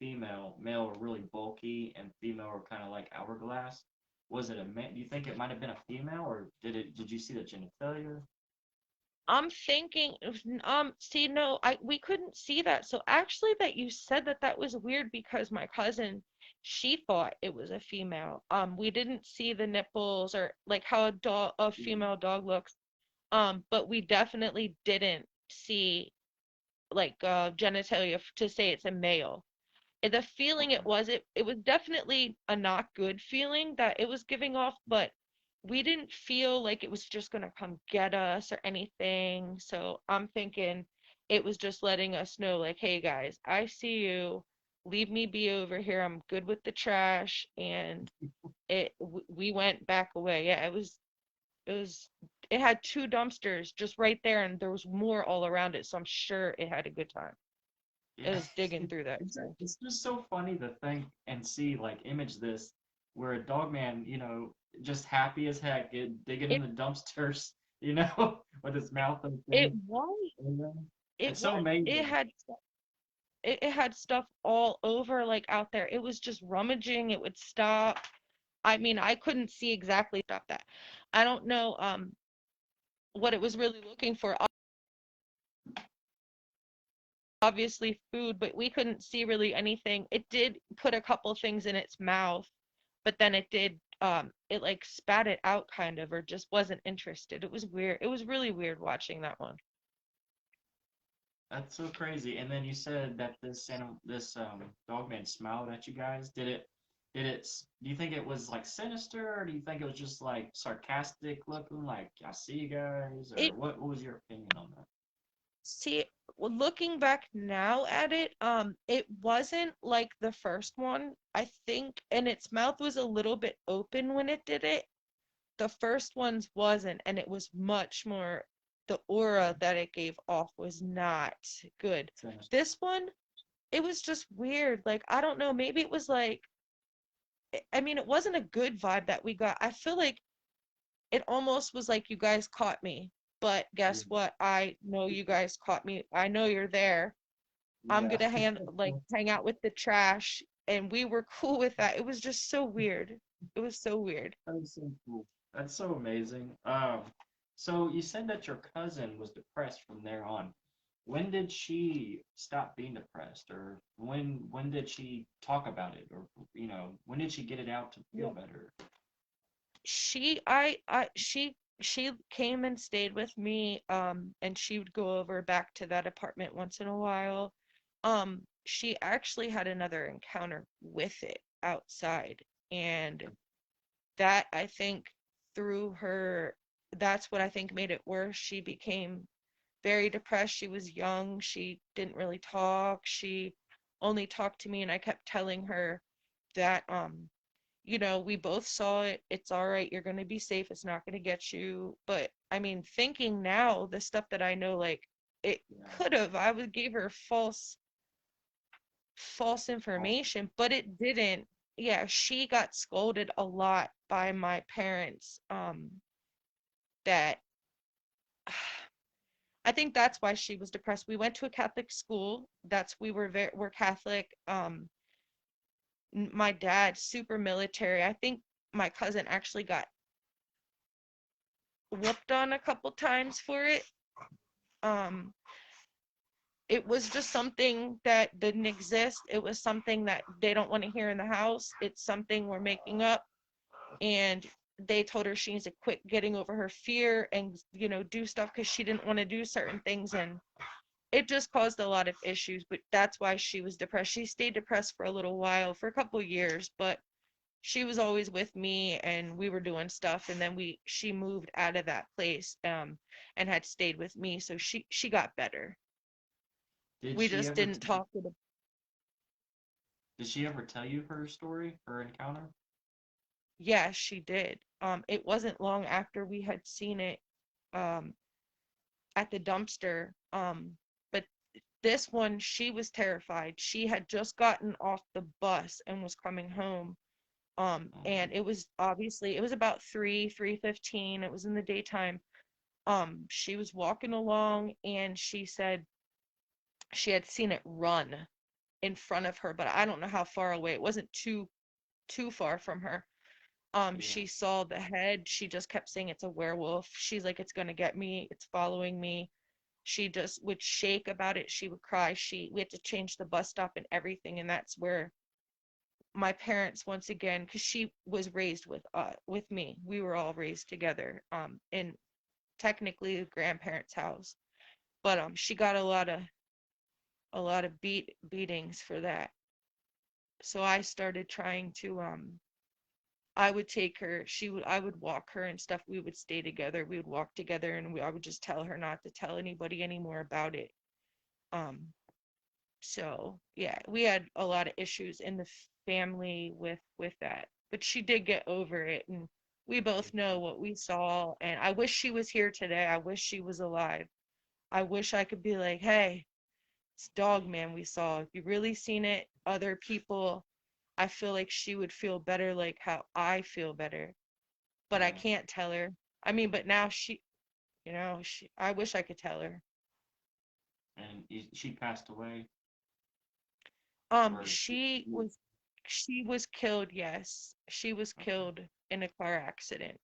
[SPEAKER 1] were really bulky and female were kind of like hourglass? Was it a man? Do you think it might have been a female, or did you see the genitalia?
[SPEAKER 2] I'm thinking, see, no, we couldn't see that. So actually, that you said that that was weird because my cousin, she thought it was a female. We didn't see the nipples or like how a
[SPEAKER 1] Yeah.
[SPEAKER 2] female dog looks. But we definitely didn't see like genitalia to say it's a male. The feeling
[SPEAKER 1] Okay.
[SPEAKER 2] it was definitely a not good feeling that it was giving off, but we didn't feel like it was just gonna come get us or anything. So I'm thinking it was just letting us know, like, hey guys, I see you. Leave me be over here. I'm good with the trash, and we went back away. Yeah, it was it had two dumpsters just right there, and there was more all around it. So I'm sure it had a good time. It
[SPEAKER 1] Yeah.
[SPEAKER 2] was digging through that trash.
[SPEAKER 1] It's just so funny to think and see like image this where a dog man, just happy as heck, digging in
[SPEAKER 2] It
[SPEAKER 1] the dumpsters, with his mouth
[SPEAKER 2] it
[SPEAKER 1] open.
[SPEAKER 2] was
[SPEAKER 1] You know?
[SPEAKER 2] it
[SPEAKER 1] It's so
[SPEAKER 2] was it
[SPEAKER 1] amazing.
[SPEAKER 2] had it had stuff all over like out there. It was just rummaging. It would stop. I mean, I couldn't see exactly stop that. I don't know what it was really looking for. Obviously food, but we couldn't see really anything. It did put a couple things in its mouth, but then it did it like spat it out kind of or just wasn't interested. It was weird. It was really weird watching that one.
[SPEAKER 1] That's so crazy. And then you said that this dog man smiled at you guys. Do you think it was like sinister, or do you think it was just like sarcastic looking, like I see you guys, or
[SPEAKER 2] It
[SPEAKER 1] what was your opinion on that?
[SPEAKER 2] See, well, looking back now at it, it wasn't like the first one. I think, and its mouth was a little bit open when it did it. The first one's wasn't, and it was much more, the aura that it gave off was not good.
[SPEAKER 1] Sinister.
[SPEAKER 2] This one, it was just weird. Like, I don't know, maybe it was like, I mean, it wasn't a good vibe that we got. I feel like it almost was like you guys caught me. But
[SPEAKER 1] Yeah.
[SPEAKER 2] guess what? I know you guys caught me. I know you're there. I'm
[SPEAKER 1] Yeah.
[SPEAKER 2] gonna hang out with the trash, and we were cool with that. It was just so weird. It was so weird.
[SPEAKER 1] That's so cool. That's so amazing. So you said that your cousin was depressed from there on. When did she stop being depressed, or when did she talk about it, or when did she get it out to feel
[SPEAKER 2] Yeah.
[SPEAKER 1] better?
[SPEAKER 2] She came and stayed with me, and she would go over back to that apartment once in a while. She actually had another encounter with it outside, and that I think through her, that's what I think made it worse. She became very depressed. She was young. She didn't really talk. She only talked to me, and I kept telling her that, we both saw it. It's all right. You're going to be safe. It's not going to get you. But I mean, thinking now, the stuff that I know, like, it
[SPEAKER 1] Yeah.
[SPEAKER 2] could have, I would give her false
[SPEAKER 1] False.
[SPEAKER 2] information, but it didn't. Yeah, she got scolded a lot by my parents. That I think that's why she was depressed. We went to a Catholic school. We're Catholic. My dad, super military. I think my cousin actually got whooped on a couple times for it. Um, it was just something that didn't exist. It was something that they don't want to hear in the house. It's something we're making up. And they told her she needs to quit getting over her fear and, do stuff because she didn't want to do certain things. And it just caused a lot of issues, but that's why she was depressed. She stayed depressed for a little while, for a couple of years, but she was always with me and we were doing stuff, and then she moved out of that place and had stayed with me, so she got better.
[SPEAKER 1] Did
[SPEAKER 2] We
[SPEAKER 1] she
[SPEAKER 2] just
[SPEAKER 1] ever
[SPEAKER 2] didn't
[SPEAKER 1] t-
[SPEAKER 2] talk to the
[SPEAKER 1] did she ever tell you her story, her encounter?
[SPEAKER 2] Yeah, she did. It wasn't long after we had seen it um at the dumpster. But this one, she was terrified. She had just gotten off the bus and was coming home. And
[SPEAKER 1] Um,
[SPEAKER 2] it was obviously, it was about 3:15. It was in the daytime. She was walking along and she said she had seen it run in front of her, but I don't know how far away. It wasn't too far from her.
[SPEAKER 1] yeah.
[SPEAKER 2] She saw the head. She just kept saying it's a werewolf. She's like, it's gonna get me. It's following me. She just would shake about it. She would cry. We had to change the bus stop and everything, and that's where my parents once again, because she was raised with me. We were all raised together. In technically the grandparents' house, but she got a lot of beatings for that. So I started trying to I would take her, I would walk her and stuff. We would stay together. We would walk together and I would just tell her not to tell anybody anymore about it. Um, so yeah, we had a lot of issues in the family with that. But she did get over it and we both know what we saw and I wish she was here today. I wish she was alive. I wish I could be like, "Hey, it's Dogman we saw. If you really seen it, other people, I feel like she would feel better like how I feel better." But I
[SPEAKER 1] Yeah.
[SPEAKER 2] can't tell her. I mean, but now I wish I could tell her.
[SPEAKER 1] And she passed away,
[SPEAKER 2] Um,
[SPEAKER 1] or
[SPEAKER 2] she was she was killed, yes. She was
[SPEAKER 1] okay,
[SPEAKER 2] killed in a car accident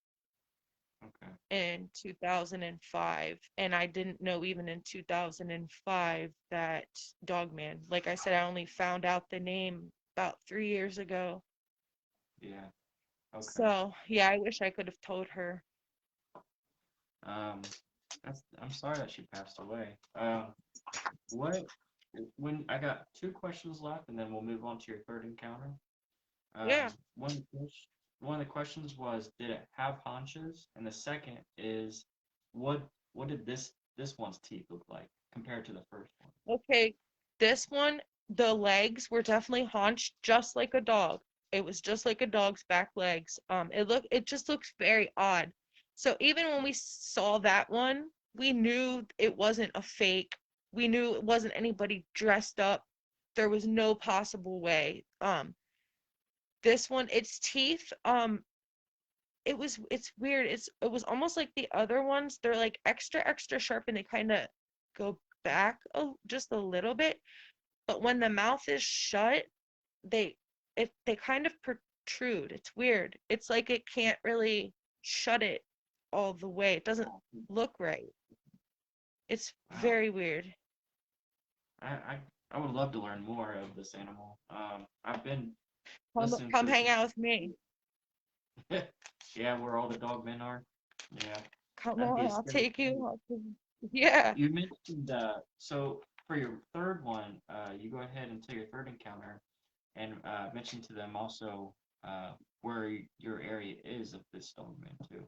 [SPEAKER 1] okay,
[SPEAKER 2] in 2005, and I didn't know even in 2005 that Dogman. Like I said, I only found out the name about 3 years ago.
[SPEAKER 1] yeah, okay.
[SPEAKER 2] So, yeah, I wish I could have told her.
[SPEAKER 1] Um, I'm sorry that she passed away. What when I got two questions left, and then we'll move on to your third encounter.
[SPEAKER 2] Yeah.
[SPEAKER 1] One of the questions was, did it have haunches? And the second is, what what did this one's teeth look like compared to the first one?
[SPEAKER 2] Okay, this one, the legs were definitely haunched just like a dog. It was just like a dog's back legs. It just looks very odd. So even when we saw that one, we knew it wasn't a fake. We knew it wasn't anybody dressed up. There was no possible way. This one, its teeth, it's weird. It was almost like the other ones. They're like extra sharp and they kind of go back just a little bit, but when the mouth is shut, they they kind of protrude. It's weird. It's like it can't really shut it all the way. It doesn't look right. It's
[SPEAKER 1] Wow,
[SPEAKER 2] very weird.
[SPEAKER 1] I I, I would love to learn more of this animal. I've been listening
[SPEAKER 2] Come
[SPEAKER 1] to
[SPEAKER 2] hang out with me.
[SPEAKER 1] yeah, where all the dog men are. Yeah,
[SPEAKER 2] Come
[SPEAKER 1] that'd be a
[SPEAKER 2] on, I'll
[SPEAKER 1] scary
[SPEAKER 2] take
[SPEAKER 1] sight.
[SPEAKER 2] you. Yeah.
[SPEAKER 1] You mentioned so for your third one, you go ahead and tell your third encounter and mention to them also where your area is of this Dogman too.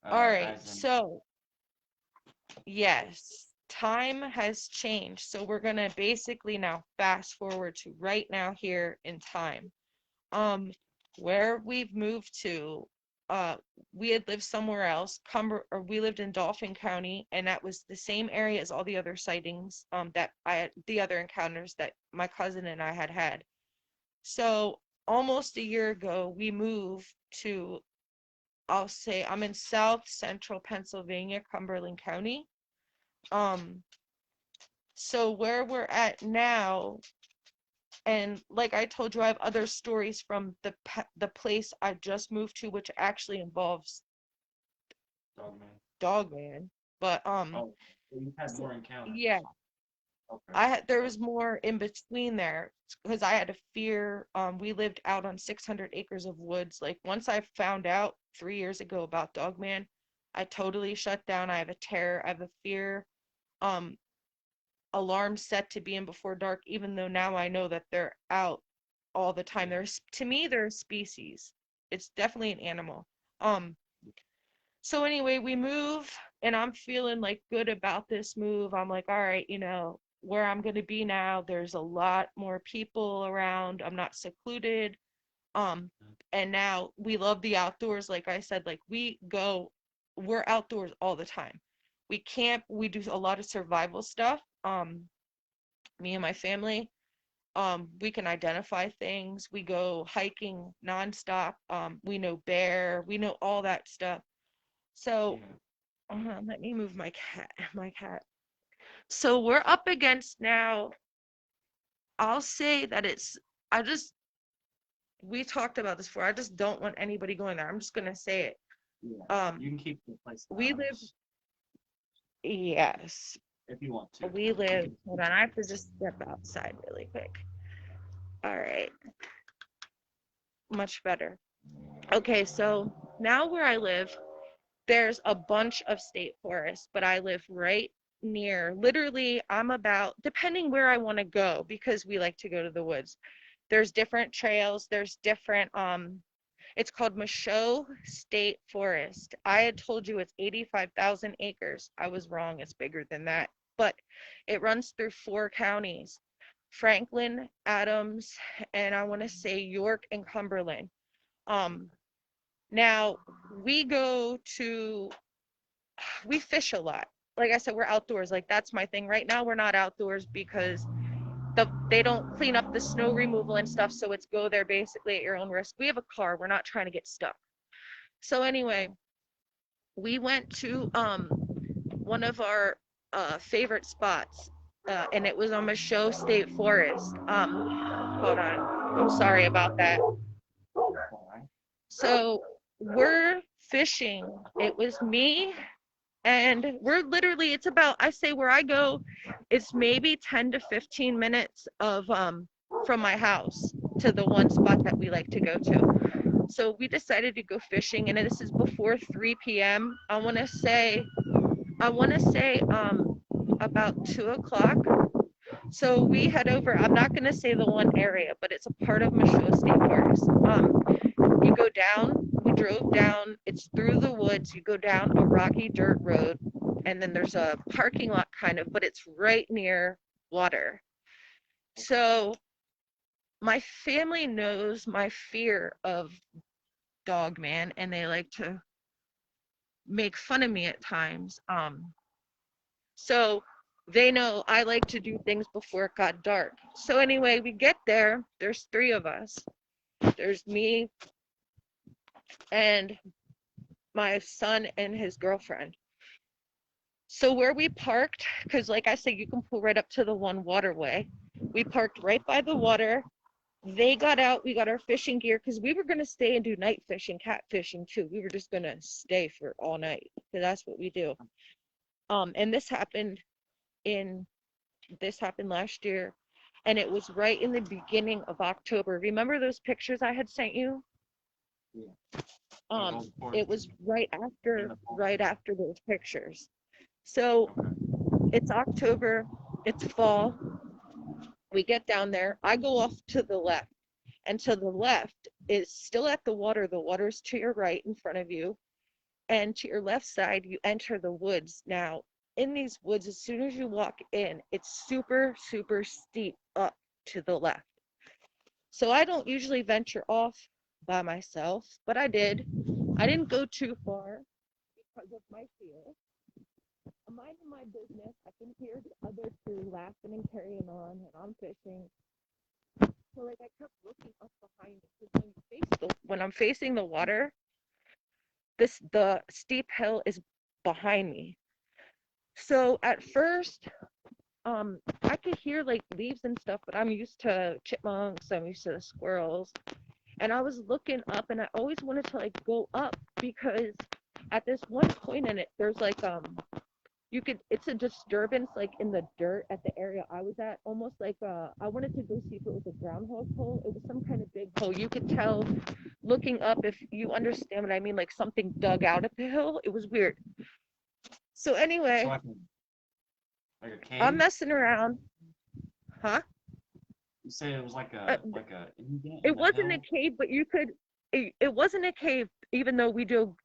[SPEAKER 2] All right.
[SPEAKER 1] As in,
[SPEAKER 2] So, yes, time has changed. So we're gonna basically now fast forward to right now here in time. Um, where we've moved to, uh, we had lived somewhere else, or we lived in Dauphin County, and that was the same area as all the other sightings, the other encounters that my cousin and I had had. So almost a year ago, we moved to, I'll say, I'm in South Central Pennsylvania, Cumberland County. Um, so where we're at now, and like I told you, I have other stories from the place I just moved to, which actually involves
[SPEAKER 1] Dogman.
[SPEAKER 2] Dogman. But
[SPEAKER 1] Oh, so you've had
[SPEAKER 2] so,
[SPEAKER 1] more encounters.
[SPEAKER 2] yeah,
[SPEAKER 1] Okay.
[SPEAKER 2] there
[SPEAKER 1] Okay.
[SPEAKER 2] was more in between there because I had a fear. We lived out on 600 acres of woods. Like once I found out 3 years ago about Dogman, I totally shut down. I have a terror. I have a fear. Um, Alarm set to be in before dark, even though now I know that they're out all the time.
[SPEAKER 1] Yeah.
[SPEAKER 2] To me, they're a species. It's definitely an animal. Um, so anyway, we move and I'm feeling like good about this move. I'm like, all right, where I'm gonna be now, there's a lot more people around. I'm not secluded. Um, and now we love the outdoors. Like I said, like we're outdoors all the time. We camp, we do a lot of survival stuff. me and my family. We can identify things. We go hiking nonstop. We know bear. We know all that stuff. So let me move my cat. My cat. So we're up against now. I'll say that I just, we talked about this before. I just don't want anybody going there. I'm just gonna say it.
[SPEAKER 1] Yeah. You can keep the place
[SPEAKER 2] We live,
[SPEAKER 1] anonymous
[SPEAKER 2] yes,
[SPEAKER 1] if you want to.
[SPEAKER 2] we live, hold on, I have to just step outside really quick. All right, much better. Okay, so now where I live, there's a bunch of state forests, but I live right near, literally, I'm about, depending where I want to go, because we like to go to the woods. There's different trails, there's different, it's called Michaud State Forest. I had told you it's 85,000 acres. I was wrong, it's bigger than that. But it runs through 4 counties, Franklin, Adams, and I want to say York and Cumberland. Um, Now we go to, we fish a lot. Like I said, we're outdoors. Like that's my thing. Right now we're not outdoors because they don't clean up the snow removal and stuff, so it's go there basically at your own risk. We have a car. We're not trying to get stuck. So anyway, we went to one of our favorite spots, and it was on Michaud State Forest. Hold on. I'm sorry about that. So we're fishing. It was me, and we're literally, it's about, I say where I go, it's maybe 10 to 15 minutes of from my house to the one spot that we like to go to. So we decided to go fishing, and this is before 3 p.m. I want to say about 2 o'clock. So we head over, I'm not going to say the one area, but it's a part of Michaud State Forest. You go down, we drove down, it's through the woods, you go down a rocky dirt road, and then there's a parking lot kind of, but it's right near water. So my family knows my fear of Dogman, and they like to make fun of me at times. So they know I like to do things before it got dark. So anyway, we get there, there's 3 of us. There's me and my son and his girlfriend. So where we parked, because like I said, you can pull right up to the one waterway. We parked right by the water. They got out, we got our fishing gear, because we were going to stay and do night fishing, cat fishing too. We were just going to stay for all night, because that's what we do. And this happened last year, and it was right in the beginning of October. Remember those pictures I had sent you?
[SPEAKER 1] Yeah.
[SPEAKER 2] It was right after those pictures. So it's October, it's fall. We get down there. I go off to the left, and to the left is still at the water. The water's to your right in front of you, and to your left side, you enter the woods. Now, in these woods, as soon as you walk in, it's super, super steep up to the left. So I don't usually venture off by myself, but I did. I didn't go too far because of my fear. I'm minding my business. I can hear the other 2 laughing and carrying on, and I'm fishing. So like I kept looking up behind me, because when I'm facing the water, the steep hill is behind me. So at first, I could hear like leaves and stuff, but I'm used to chipmunks, I'm used to the squirrels, and I was looking up, and I always wanted to like go up, because at this one point in it, there's like it's a disturbance like in the dirt at the area I was at, almost like I wanted to go see if it was a groundhog hole. It was some kind of big hole. You could tell looking up, if you understand what I mean, like something dug out at the hill. It was weird. So anyway,
[SPEAKER 1] So like a cave?
[SPEAKER 2] I'm messing around. Huh?
[SPEAKER 1] You say it was like a indent
[SPEAKER 2] It
[SPEAKER 1] in the
[SPEAKER 2] wasn't a
[SPEAKER 1] hill?
[SPEAKER 2] cave, but you could. It wasn't a cave, even though we do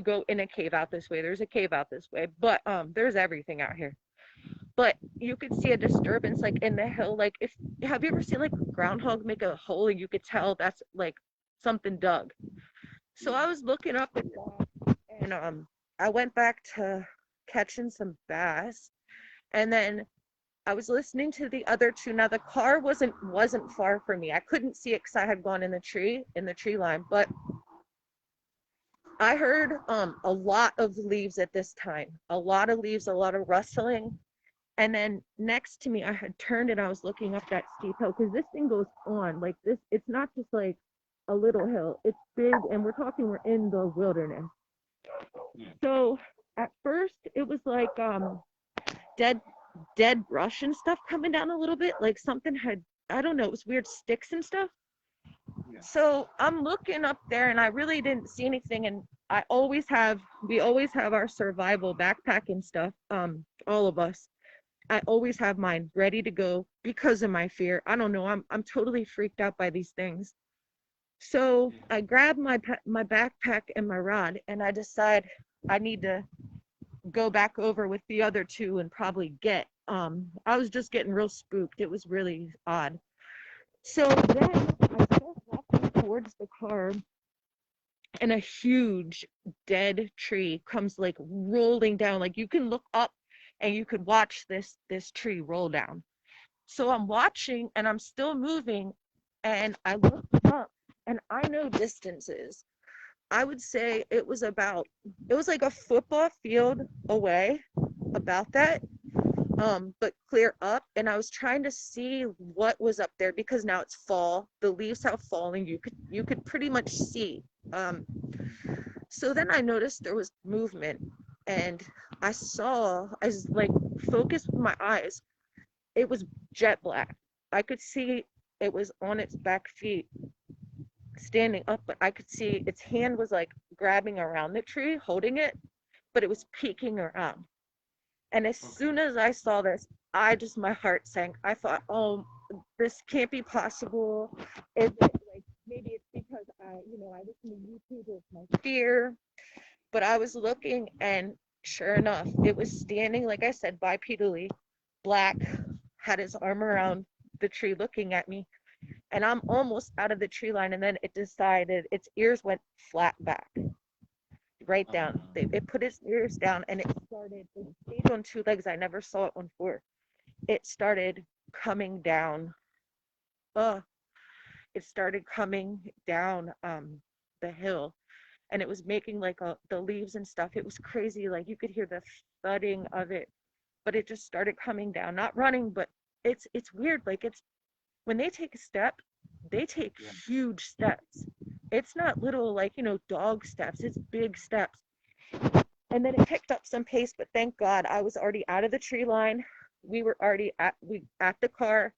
[SPEAKER 2] go in a cave out this way. There's a cave out this way, but there's everything out here. But you could see a disturbance like in the hill. Like, if have you ever seen like a groundhog make a hole, and you could tell that's like something dug. So I was looking up at that, and I went back to catching some bass, and then I was listening to the other two. Now the car wasn't far from me. I couldn't see it because I had gone in the tree line, but I heard a lot of leaves at this time. A lot of leaves, a lot of rustling. And then next to me, I had turned and I was looking up that steep hill because this thing goes on like this. It's not just like a little hill. It's big, and we're in the wilderness.
[SPEAKER 1] Yeah.
[SPEAKER 2] So at first it was like dead dead brush and stuff coming down a little bit, like something had, I don't know, it was weird sticks and stuff.
[SPEAKER 1] Yeah.
[SPEAKER 2] So I'm looking up there and I really didn't see anything, and we always have our survival backpack and stuff, all of us. I always have mine ready to go because of my fear. I don't know, I'm totally freaked out by these things. So
[SPEAKER 1] Yeah.
[SPEAKER 2] I grab my backpack and my rod, and I decide I need to go back over with the other two and probably get I was just getting real spooked. It was really odd. So then I start walking towards the car, and a huge dead tree comes like rolling down. Like you can look up and you could watch this tree roll down. So I'm watching and I'm still moving, and I look up and I know distances. I would say it was like a football field away, about that, but clear up. And I was trying to see what was up there because now it's fall. The leaves have fallen. You could pretty much see. Um, so then I noticed there was movement, and I was like focused with my eyes. It was jet black. I could see it was on its back feet, standing up, but I could see its hand was like grabbing around the tree, holding it, but it was peeking around. And as
[SPEAKER 1] Okay.
[SPEAKER 2] soon as I saw this, my heart sank. I thought, oh, this can't be possible. Is it like, maybe it's because I listen to YouTube, it's my fear. But I was looking, and sure enough, it was standing, like I said, bipedally, black, had its arm around the tree looking at me. And I'm almost out of the tree line, and then its ears went flat back, right
[SPEAKER 1] Oh
[SPEAKER 2] down.
[SPEAKER 1] no.
[SPEAKER 2] It put its ears down, and it stayed on two legs. I never saw it on four. It started coming down. Uh, it started coming down the hill, and it was making like the leaves and stuff. It was crazy. Like you could hear the thudding of it, but it just started coming down, not running, but it's weird. Like it's when they take a step, they take
[SPEAKER 1] Yeah.
[SPEAKER 2] huge steps. It's not little, like, dog steps, it's big steps. And then it picked up some pace, but thank God I was already out of the tree line. We were already at the car.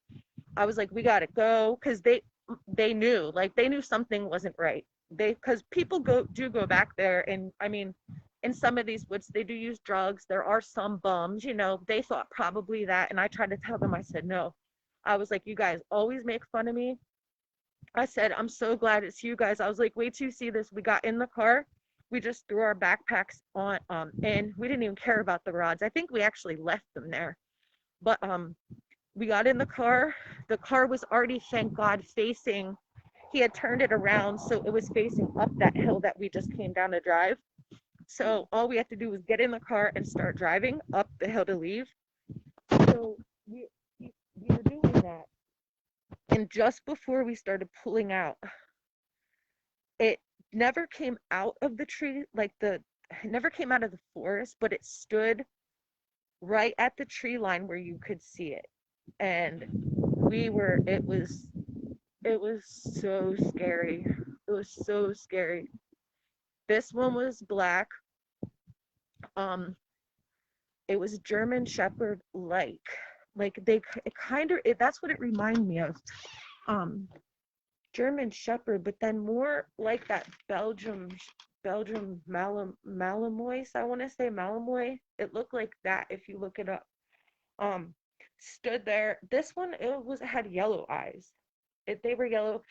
[SPEAKER 2] I was like, we gotta go, because they knew something wasn't right. Because people go back there, and I mean, in some of these woods they do use drugs. There are some bums, they thought probably that, and I tried to tell them. I said no. I was like, you guys always make fun of me. I said, I'm so glad it's you guys. I was like, wait till you see this. We got in the car. We just threw our backpacks on, and we didn't even care about the rods. I think we actually left them there. But we got in the car. The car was already, thank God, facing. He had turned it around, so it was facing up that hill that we just came down to drive.
[SPEAKER 1] Yeah.
[SPEAKER 2] So all we had to do was get in the car and start driving up the hill to leave. So we were doing that, and just before we started pulling out, it never came out of the tree, it never came out of the forest, but it stood right at the tree line where you could see it. And we were it was so scary. It was so scary. This one was black. um it was German Shepherd, like they it kind of it, that's what it reminded me of. um German Shepherd, but then more like that Belgium Malinois. I want to say Malinois. It looked like that if you look it up. Um, Stood there. This one, it had yellow eyes. They were yellow.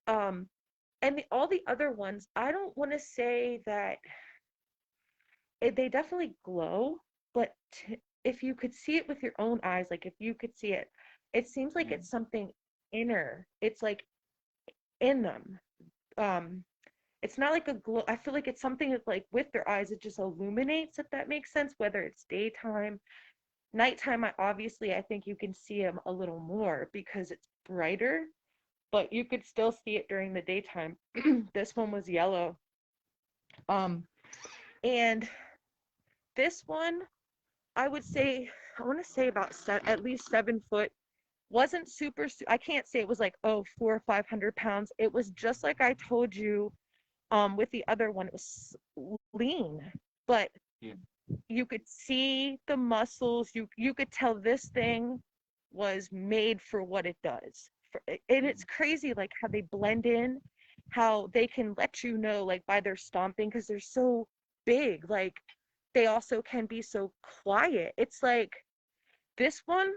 [SPEAKER 2] Um, and all the other ones, I don't want to say that they definitely glow, but if you could see it with your own eyes, like if you could see it, it seems like
[SPEAKER 1] Yeah.
[SPEAKER 2] it's something inner. It's like in them. um it's not like a glow. I feel like it's something that, like, with their eyes, it just illuminates, if that makes sense, whether it's daytime. Nighttime, I think you can see them a little more because it's brighter, but you could still see it during the daytime. This one was yellow. Um, and this one, I would say, I want to say about at least 7 foot. Wasn't super, I can't say it was like, oh, 400 or 500 pounds. It was just like I told you, with the other one, it was lean, but
[SPEAKER 1] Yeah.
[SPEAKER 2] you could see the muscles. You could tell this thing was made for what it does. And it's crazy, like how they blend in, how they can let you know, like by their stomping, because they're so big. Like they also can be so quiet. It's like this one,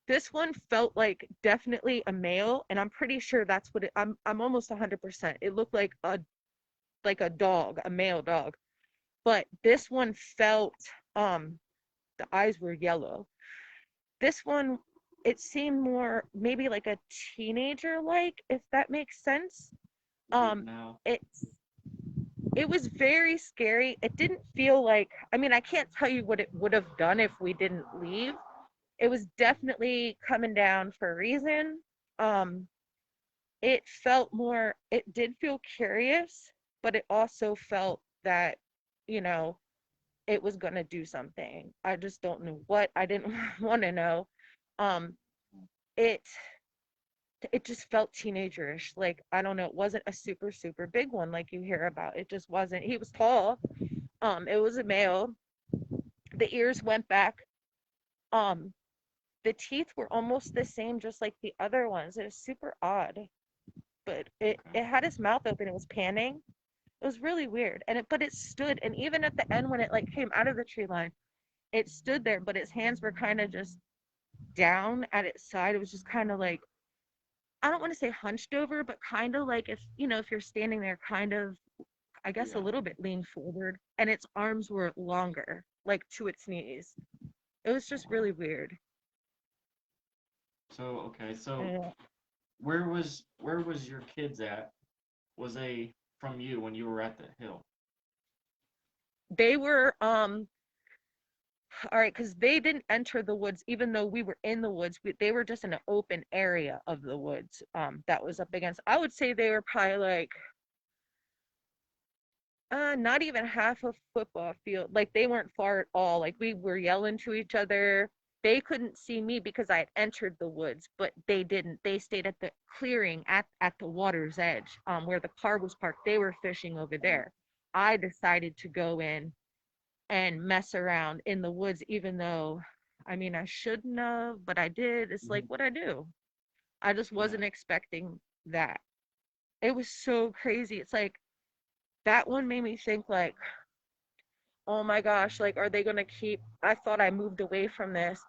[SPEAKER 2] this one felt like definitely a male, and I'm pretty sure that's what it. I'm almost 100%. It looked like a dog, a male dog, but this one felt the eyes were yellow. This one, it seemed more maybe like a teenager, like, if that makes sense.
[SPEAKER 1] I do
[SPEAKER 2] Um,
[SPEAKER 1] now.
[SPEAKER 2] it's it was very scary. It didn't feel like, I mean, I can't tell you what it would have done if we didn't leave. It was definitely coming down for a reason. Um, it felt more, it did feel curious, but it also felt that, you know, it was going to do something. I just don't know what. I didn't want to know. Um, it it just felt teenagerish. Like, I don't know, it wasn't a super big one like you hear about. It just wasn't. He was tall. It was a male. The ears went back. Um, the teeth were almost the same, just like the other ones. It was super odd. But
[SPEAKER 1] Okay.
[SPEAKER 2] it had his mouth open. It was panning. It was really weird. But it stood, and even at the end when it like came out of the tree line, it stood there, but its hands were kind of just down at its side. It was just kind of like, I don't want to say hunched over, but kind of like, if you know, if you're standing there, kind of, I guess, a
[SPEAKER 1] Yeah.
[SPEAKER 2] little bit leaned forward, and its arms were longer, like to its knees. It was just
[SPEAKER 1] Wow.
[SPEAKER 2] really weird.
[SPEAKER 1] So okay. So
[SPEAKER 2] Uh,
[SPEAKER 1] where was your kids at? Was they from you when you were at the hill?
[SPEAKER 2] they were all right, because they didn't enter the woods, even though we were in the woods. They were just in an open area of the woods, that was up against. I would say they were probably like, not even half a football field. Like they weren't far at all. Like we were yelling to each other. They couldn't see me because I had entered the woods, but they didn't. They stayed at the clearing at the water's edge, where the car was parked. They were fishing over there. I decided to go in and mess around in the woods, even though, I mean, I shouldn't have, but I did. It's like
[SPEAKER 1] Mhm.
[SPEAKER 2] what I do. I just
[SPEAKER 1] Yeah.
[SPEAKER 2] wasn't expecting that. It was so crazy. It's like that one made me think like, oh my gosh, like, are they going to keep, I thought I moved away from this.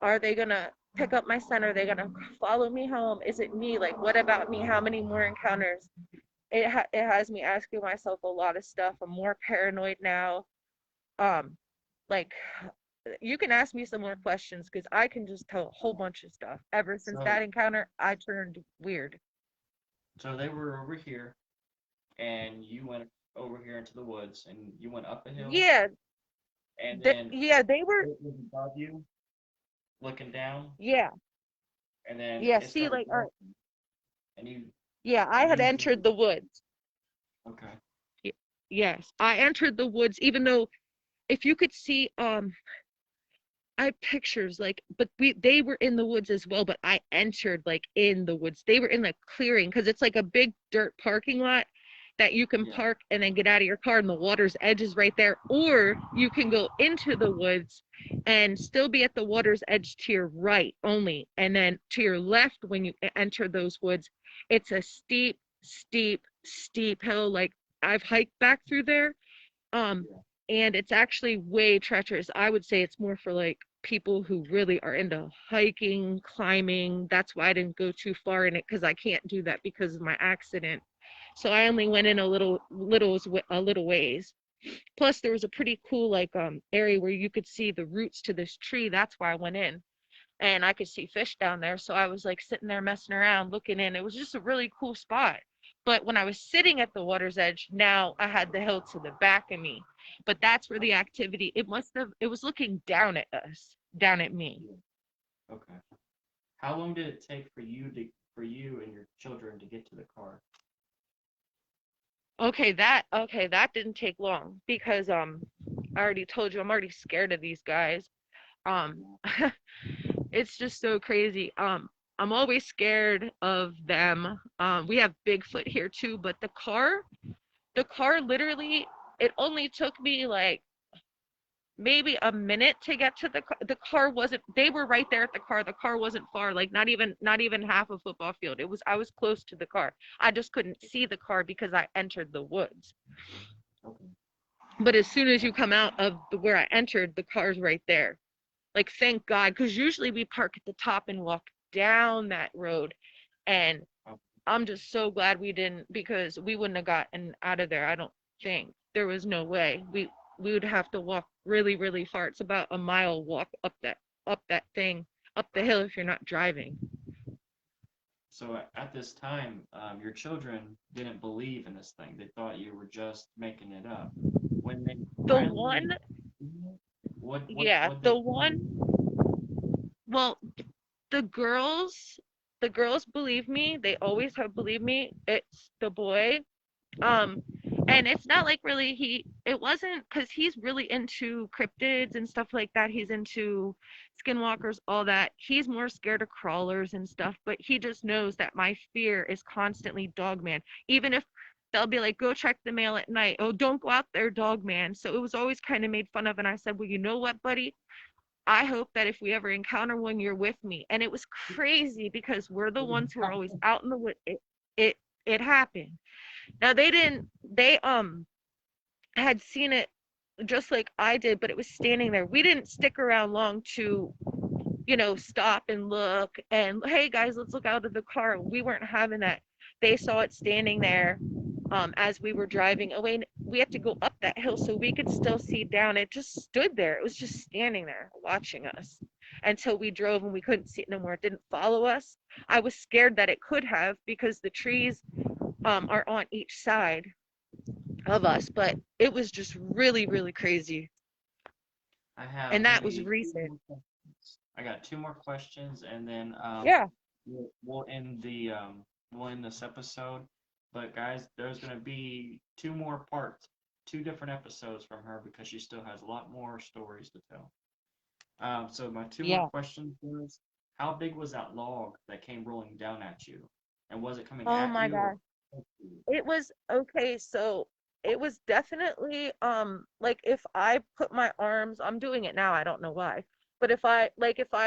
[SPEAKER 2] Are they going to pick up my son? Are they going to follow me home? Is it me? Like, what about me? How many more encounters? It has me asking myself a lot of stuff. I'm more paranoid now. Um, like, you can ask me some more questions because I can just tell a whole bunch of stuff. Ever since
[SPEAKER 1] So
[SPEAKER 2] that encounter, I turned weird.
[SPEAKER 1] so they were over here, and you went over here into the woods, and you went up a hill,
[SPEAKER 2] Yeah,
[SPEAKER 1] and then
[SPEAKER 2] yeah, they were,
[SPEAKER 1] it was above you, looking down,
[SPEAKER 2] yeah,
[SPEAKER 1] and then
[SPEAKER 2] yeah.
[SPEAKER 1] it
[SPEAKER 2] See,
[SPEAKER 1] started
[SPEAKER 2] like, all right,
[SPEAKER 1] walking, and you
[SPEAKER 2] yeah, I had
[SPEAKER 1] moved.
[SPEAKER 2] entered the woods.
[SPEAKER 1] Okay.
[SPEAKER 2] Yes, I entered the woods, even though if you could see, I have pictures, like, but they were in the woods as well, but I entered like in the woods. They were in the clearing because it's like a big dirt parking lot that you can
[SPEAKER 1] Yeah.
[SPEAKER 2] park and then get out of your car, and the water's edge is right there. Or you can go into the woods and still be at the water's edge to your right only. And then to your left, when you enter those woods, it's a steep hill. Like, I've hiked back through there. Um,
[SPEAKER 1] Yeah.
[SPEAKER 2] and it's actually way treacherous. I would say it's more for like people who really are into hiking, climbing. That's why I didn't go too far in it, because I can't do that because of my accident. So I only went in a little ways. Plus there was a pretty cool like area where you could see the roots to this tree. That's why I went in. And I could see fish down there. So I was like sitting there messing around, looking in. It was just a really cool spot. But when I was sitting at the water's edge, now I had the hill to the back of me. But that's where the activity, it was looking down at us, down at me.
[SPEAKER 1] Yeah. Okay. How long did it take for you and your children to get to the car?
[SPEAKER 2] Okay, that didn't take long because I already told you I'm already scared of these guys. Um it's just so crazy. I'm always scared of them. We have Bigfoot here too, but the car literally, it only took me like maybe a minute to get to the car. Wasn't, they were right there at the car wasn't far, like not even half a football field. It was, I was close to the car. I just couldn't see the car because I entered the woods.
[SPEAKER 1] Okay.
[SPEAKER 2] But as soon as you come out of where I entered, the car's right there. Like, thank God, because usually we park at the top and walk down that road. And
[SPEAKER 1] Oh,
[SPEAKER 2] I'm just so glad we didn't, because we wouldn't have gotten out of there. I don't think there was no way. We would have to walk really, really far. It's about a mile walk up that thing, up the hill if you're not driving.
[SPEAKER 1] so at this time, your children didn't believe in this thing. They thought you were just making it up. When they
[SPEAKER 2] The
[SPEAKER 1] finally,
[SPEAKER 2] one, yeah,
[SPEAKER 1] what
[SPEAKER 2] the
[SPEAKER 1] they
[SPEAKER 2] one, well, the girls, the girls believe me. They always have believed me. It's the boy. Um, and it's not like really it wasn't because he's really into cryptids and stuff like that. He's into skinwalkers, all that. He's more scared of crawlers and stuff, but he just knows that my fear is constantly Dogman. Even if they'll be like, go check the mail at night. Oh, don't go out there, Dogman. So it was always kind of made fun of. And I said, well, you know what, buddy? I hope that if we ever encounter one, you're with me. And it was crazy because we're the ones who are always out in the wood. It, it happened. Now they had seen it just like I did, but it was standing there. We didn't stick around long to, stop and look and, hey guys, let's look out of the car. We weren't having that. They saw it standing there as we were driving away. We had to go up that hill so we could still see down. It just stood there. It was just standing there watching us until we drove and we couldn't see it no more. It didn't follow us. I was scared that it could have because the trees are on each side of us, but it was just really, really crazy.
[SPEAKER 1] I have
[SPEAKER 2] And that was
[SPEAKER 1] maybe two
[SPEAKER 2] recent.
[SPEAKER 1] more questions. I got two more questions, and then
[SPEAKER 2] Yeah.
[SPEAKER 1] we'll end we'll end this episode. But guys, there's gonna be two more parts, two different episodes from her because she still has a lot more stories to tell. So my two more
[SPEAKER 2] Yeah.
[SPEAKER 1] questions was, how big was that log that came rolling down at you, and was it coming
[SPEAKER 2] Oh
[SPEAKER 1] at
[SPEAKER 2] my
[SPEAKER 1] you or
[SPEAKER 2] God.
[SPEAKER 1] close to you?
[SPEAKER 2] It was okay. So it was definitely like if I put my arms, I'm doing it now, I don't know why. But if I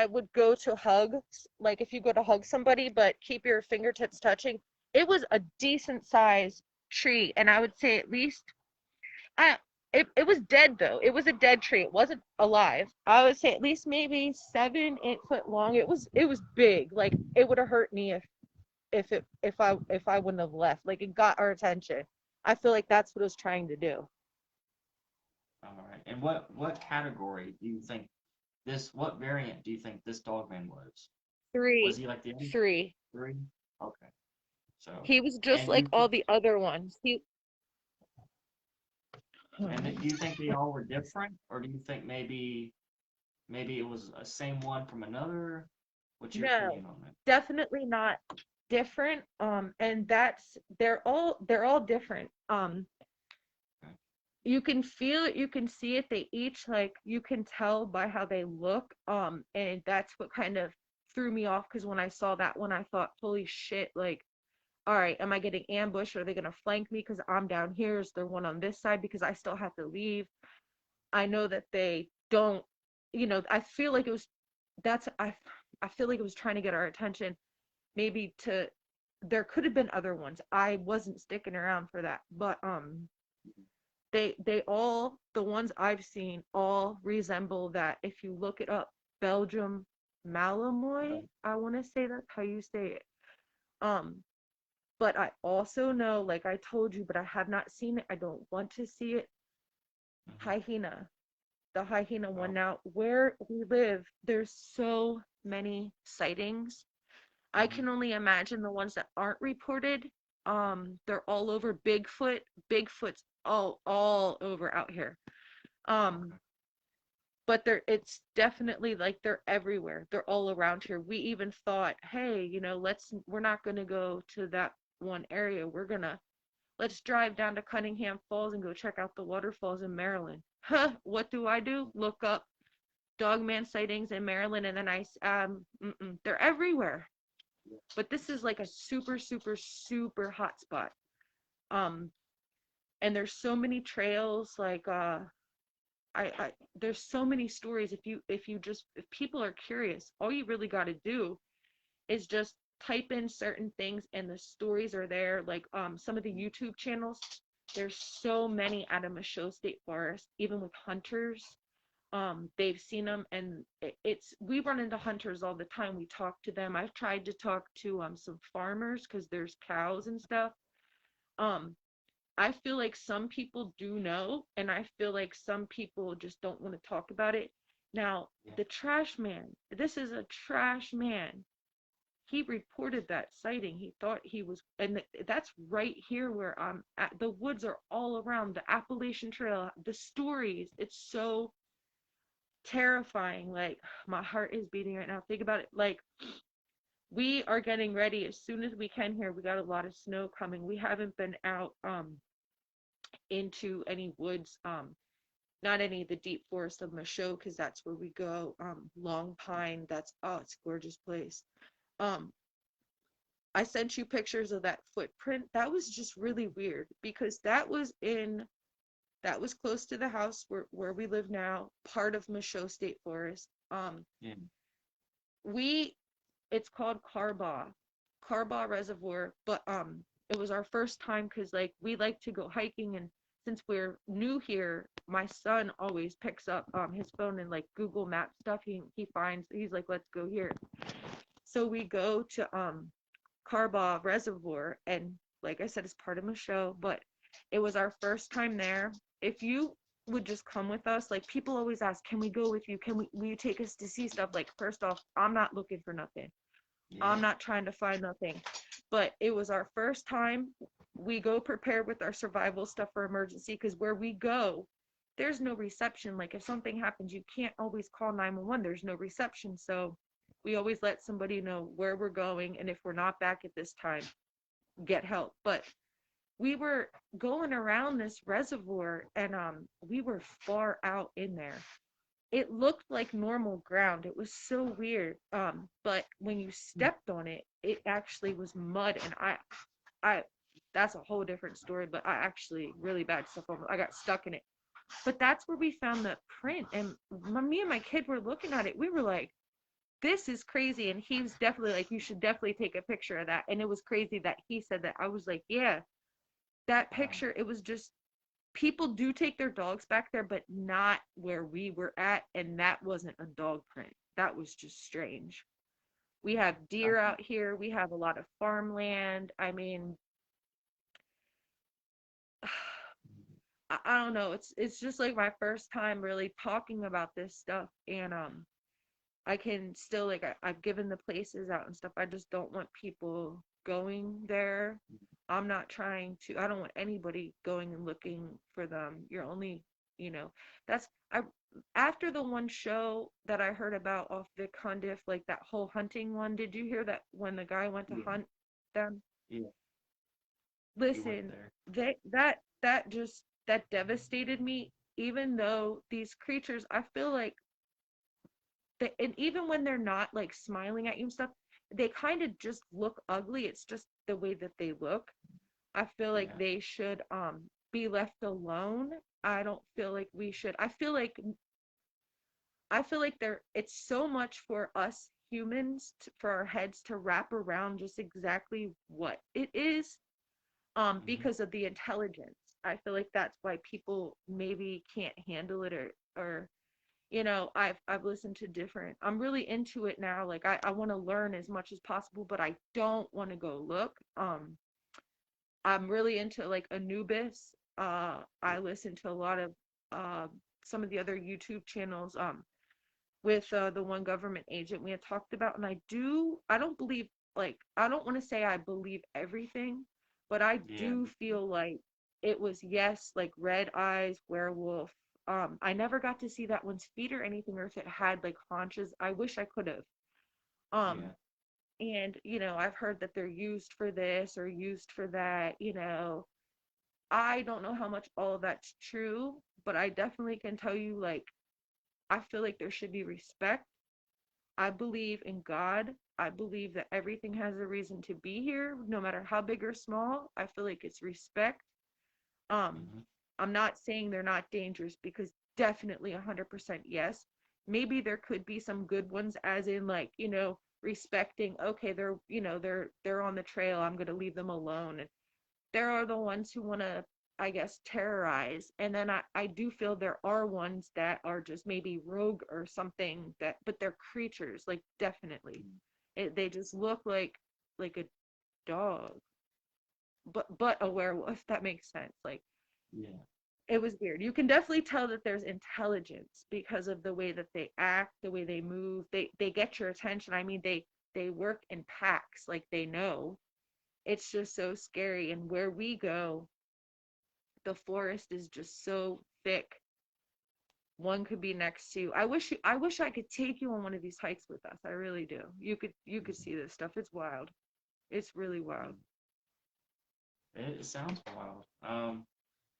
[SPEAKER 2] would go to hug, like if you go to hug somebody but keep your fingertips touching, it was a decent size tree. And I would say at least I it was dead though. It was a dead tree. It wasn't alive. I would say at least maybe 7, 8 foot long. It was big. Like it would have hurt me if I wouldn't have left. Like it got our attention. I feel like that's what it was trying to do.
[SPEAKER 1] All right. And what category do you think this? What variant do you think this Dogman was? Was
[SPEAKER 2] Three,
[SPEAKER 1] he like the other
[SPEAKER 2] three.
[SPEAKER 1] three? Okay. So,
[SPEAKER 2] He was just
[SPEAKER 1] and
[SPEAKER 2] like all the other ones. He
[SPEAKER 1] do you think they all were different, or do you think maybe it was a same one from another? What's your
[SPEAKER 2] no,
[SPEAKER 1] opinion on it?
[SPEAKER 2] definitely not different. And that's they're all different.
[SPEAKER 1] Okay.
[SPEAKER 2] You can feel it, you can see it. They each, like, you can tell by how they look. And that's what kind of threw me off because when I saw that one, I thought, holy shit, like, all right, am I getting ambushed? Are they gonna flank me because I'm down here? Is there one on this side because I still have to leave? I know that they don't, I feel like it was that's I feel like it was trying to get our attention. Maybe to there could have been other ones. I wasn't sticking around for that, but they all, the ones I've seen all resemble that. If you look it up, Belgium Malamoy, I want to say that's how you say it. Um, but I also know, like I told you, but I have not seen it. I don't want to see it.
[SPEAKER 1] Mm-hmm.
[SPEAKER 2] Hyena, the hyena one.
[SPEAKER 1] Oh,
[SPEAKER 2] Now, where we live, there's so many sightings. I
[SPEAKER 1] mm-hmm.
[SPEAKER 2] can only imagine the ones that aren't reported. They're all over. Bigfoot's all over out here. Um, but it's definitely like they're everywhere. They're all around here. We even thought, hey, we're not gonna go to that one area. Let's drive down to Cunningham Falls and go check out the waterfalls in Maryland. Huh, what do I do? Look up Dogman sightings in Maryland, and then they're everywhere. But this is like a super, super, super hot spot. Um, and there's so many trails, like there's so many stories. If people are curious, all you really got to do is just type in certain things and the stories are there. Like some of the YouTube channels, there's so many out of Michoud State Forest, even with hunters. They've seen them, and we run into hunters all the time. We talk to them. I've tried to talk to some farmers because there's cows and stuff. um I feel like some people do know, and I feel like some people just don't want to talk about it. Now, the trash man, this is a trash man. He reported that sighting. He thought he was, and that's right here where I'm at. The woods are all around the Appalachian Trail, the stories. It's so terrifying. Like, my heart is beating right now. Think about it. Like, we are getting ready as soon as we can here. We got a lot of snow coming. We haven't been out into any woods, not any of the deep forest of Michoud, because that's where we go. Long Pine, it's a gorgeous place. um I sent you pictures of that footprint. That was just really weird because that was close to the house where we live now, part of Michoud State Forest.
[SPEAKER 1] Yeah.
[SPEAKER 2] We It's called Carbaugh Reservoir, but it was our first time because like we like to go hiking, and since we're new here, my son always picks up his phone and like Google Map stuff. He's like, let's go here. So we go to Carbaugh Reservoir, and like I said, it's part of Michoud, but it was our first time there. If you would just come with us, like people always ask, can we go with you? Will you take us to see stuff? Like, first off, I'm not looking for nothing. I'm not trying to find nothing. But it was our first time. We go prepared with our survival stuff for emergency, because where we go, there's no reception. Like if something happens, you can't always call 911. There's no reception. So we always let somebody know where we're going, and if we're not back at this time, get help. But we were going around this reservoir, and we were far out in there. It looked like normal ground. It was so weird. But when you stepped on it, it actually was mud, and I that's a whole different story. But I actually really bad stuff. I got stuck in it. But that's where we found the print, and me and my kid were looking at it. We were like, "This is crazy," and he was definitely like, "You should definitely take a picture of that." And it was crazy that he said that. I was like, "Yeah, that picture." It was just, people do take their dogs back there, but not where we were at, and that wasn't a dog print. That was just strange. We have deer out here. We have a lot of farmland. I mean, I don't know. It's just like my first time really talking about this stuff, and I can still like I've given the places out and stuff. I just don't want people going there. I'm not trying to. I don't want anybody going and looking for them. You're only, you know, that's I after the one show that I heard about off Vic Hundiff, like that whole hunting one. Did you hear that when the guy went to hunt them?
[SPEAKER 1] Yeah.
[SPEAKER 2] Listen, that devastated me. Even though these creatures, I feel like and even when they're not like smiling at you and stuff, they kind of just look ugly. It's just the way that they look. I feel like they should be left alone. I don't feel like we should. I feel like it's so much for us humans for our heads to wrap around just exactly what it is, because of the intelligence. I feel like that's why people maybe can't handle it, or I've listened to different. I'm really into it now. Like I want to learn as much as possible, but I don't want to go look. I'm really into like Anubis. I listen to a lot of some of the other YouTube channels with the one government agent we had talked about, and I don't believe, like, I don't want to say I believe everything, but I
[SPEAKER 1] Yeah.
[SPEAKER 2] do feel like it was, yes, like red eyes, werewolf. I never got to see that one's feet or anything, or if it had like haunches. I wish I could have. Um,
[SPEAKER 1] Yeah.
[SPEAKER 2] and I've heard that they're used for this or used for that. I don't know how much all of that's true, but I definitely can tell you, like, I feel like there should be respect. I believe in God. I believe that everything has a reason to be here, no matter how big or small. I feel like it's respect. Um,
[SPEAKER 1] Hmm.
[SPEAKER 2] I'm not saying they're not dangerous, because definitely 100% yes. Maybe there could be some good ones, as in, like, respecting, okay, they're on the trail, I'm going to leave them alone. And there are the ones who want to, I guess, terrorize. And then I do feel there are ones that are just maybe rogue or something, but they're creatures, like, definitely. They just look like a dog, but a werewolf. That makes sense. Like,
[SPEAKER 1] Yeah.
[SPEAKER 2] it was weird. You can definitely tell that there's intelligence because of the way that they act, the way they move. They get your attention. I mean, they work in packs, like, they know. It's just so scary. And where we go, the forest is just so thick. One could be next to. I wish I could take you on one of these hikes with us. I really do. You could
[SPEAKER 1] Mhm.
[SPEAKER 2] see this stuff. It's wild. It's really wild.
[SPEAKER 1] It sounds wild.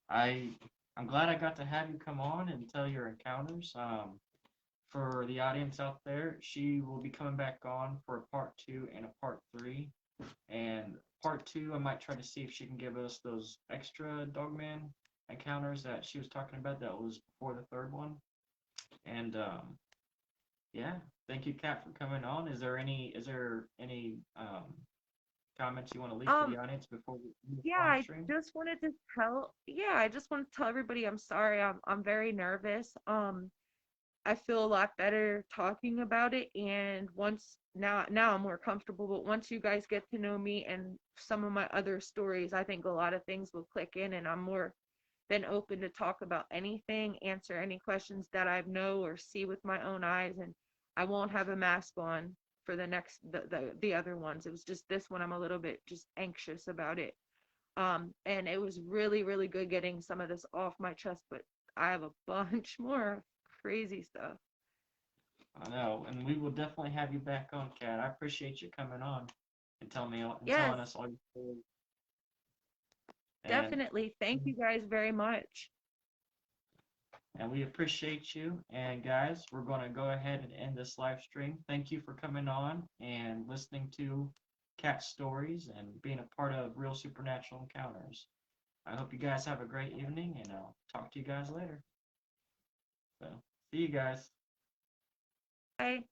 [SPEAKER 1] I I'm glad I got to have you come on and tell your encounters. For the audience out there, she will be coming back on for a part two and a part three. And part two, I might try to see if she can give us those extra Dogman encounters that she was talking about that was before the third one. And yeah, thank you, Kat, for coming on. Is there any comments you want to leave for
[SPEAKER 2] Um,
[SPEAKER 1] the audience before we move
[SPEAKER 2] yeah,
[SPEAKER 1] live stream?
[SPEAKER 2] I just want to tell everybody I'm sorry. I'm very nervous. I feel a lot better talking about it, and once now I'm more comfortable, but once you guys get to know me and some of my other stories, I think a lot of things will click in, and I'm more than open to talk about anything, answer any questions that I know or see with my own eyes. And I won't have a mask on for the other ones. It was just this one, I'm a little bit just anxious about it. And it was really, really good getting some of this off my chest, but I have a bunch more crazy stuff.
[SPEAKER 1] I know, and we will definitely have you back on, Kat. I appreciate you coming on and
[SPEAKER 2] Yes,
[SPEAKER 1] telling us all your stories. And
[SPEAKER 2] definitely. Thank you guys very much.
[SPEAKER 1] and we appreciate you. And guys, we're going to go ahead and end this live stream. Thank you for coming on and listening to Cat Stories and being a part of Real Supernatural Encounters. I hope you guys have a great evening, and I'll talk to you guys later. So, see you guys.
[SPEAKER 2] Bye.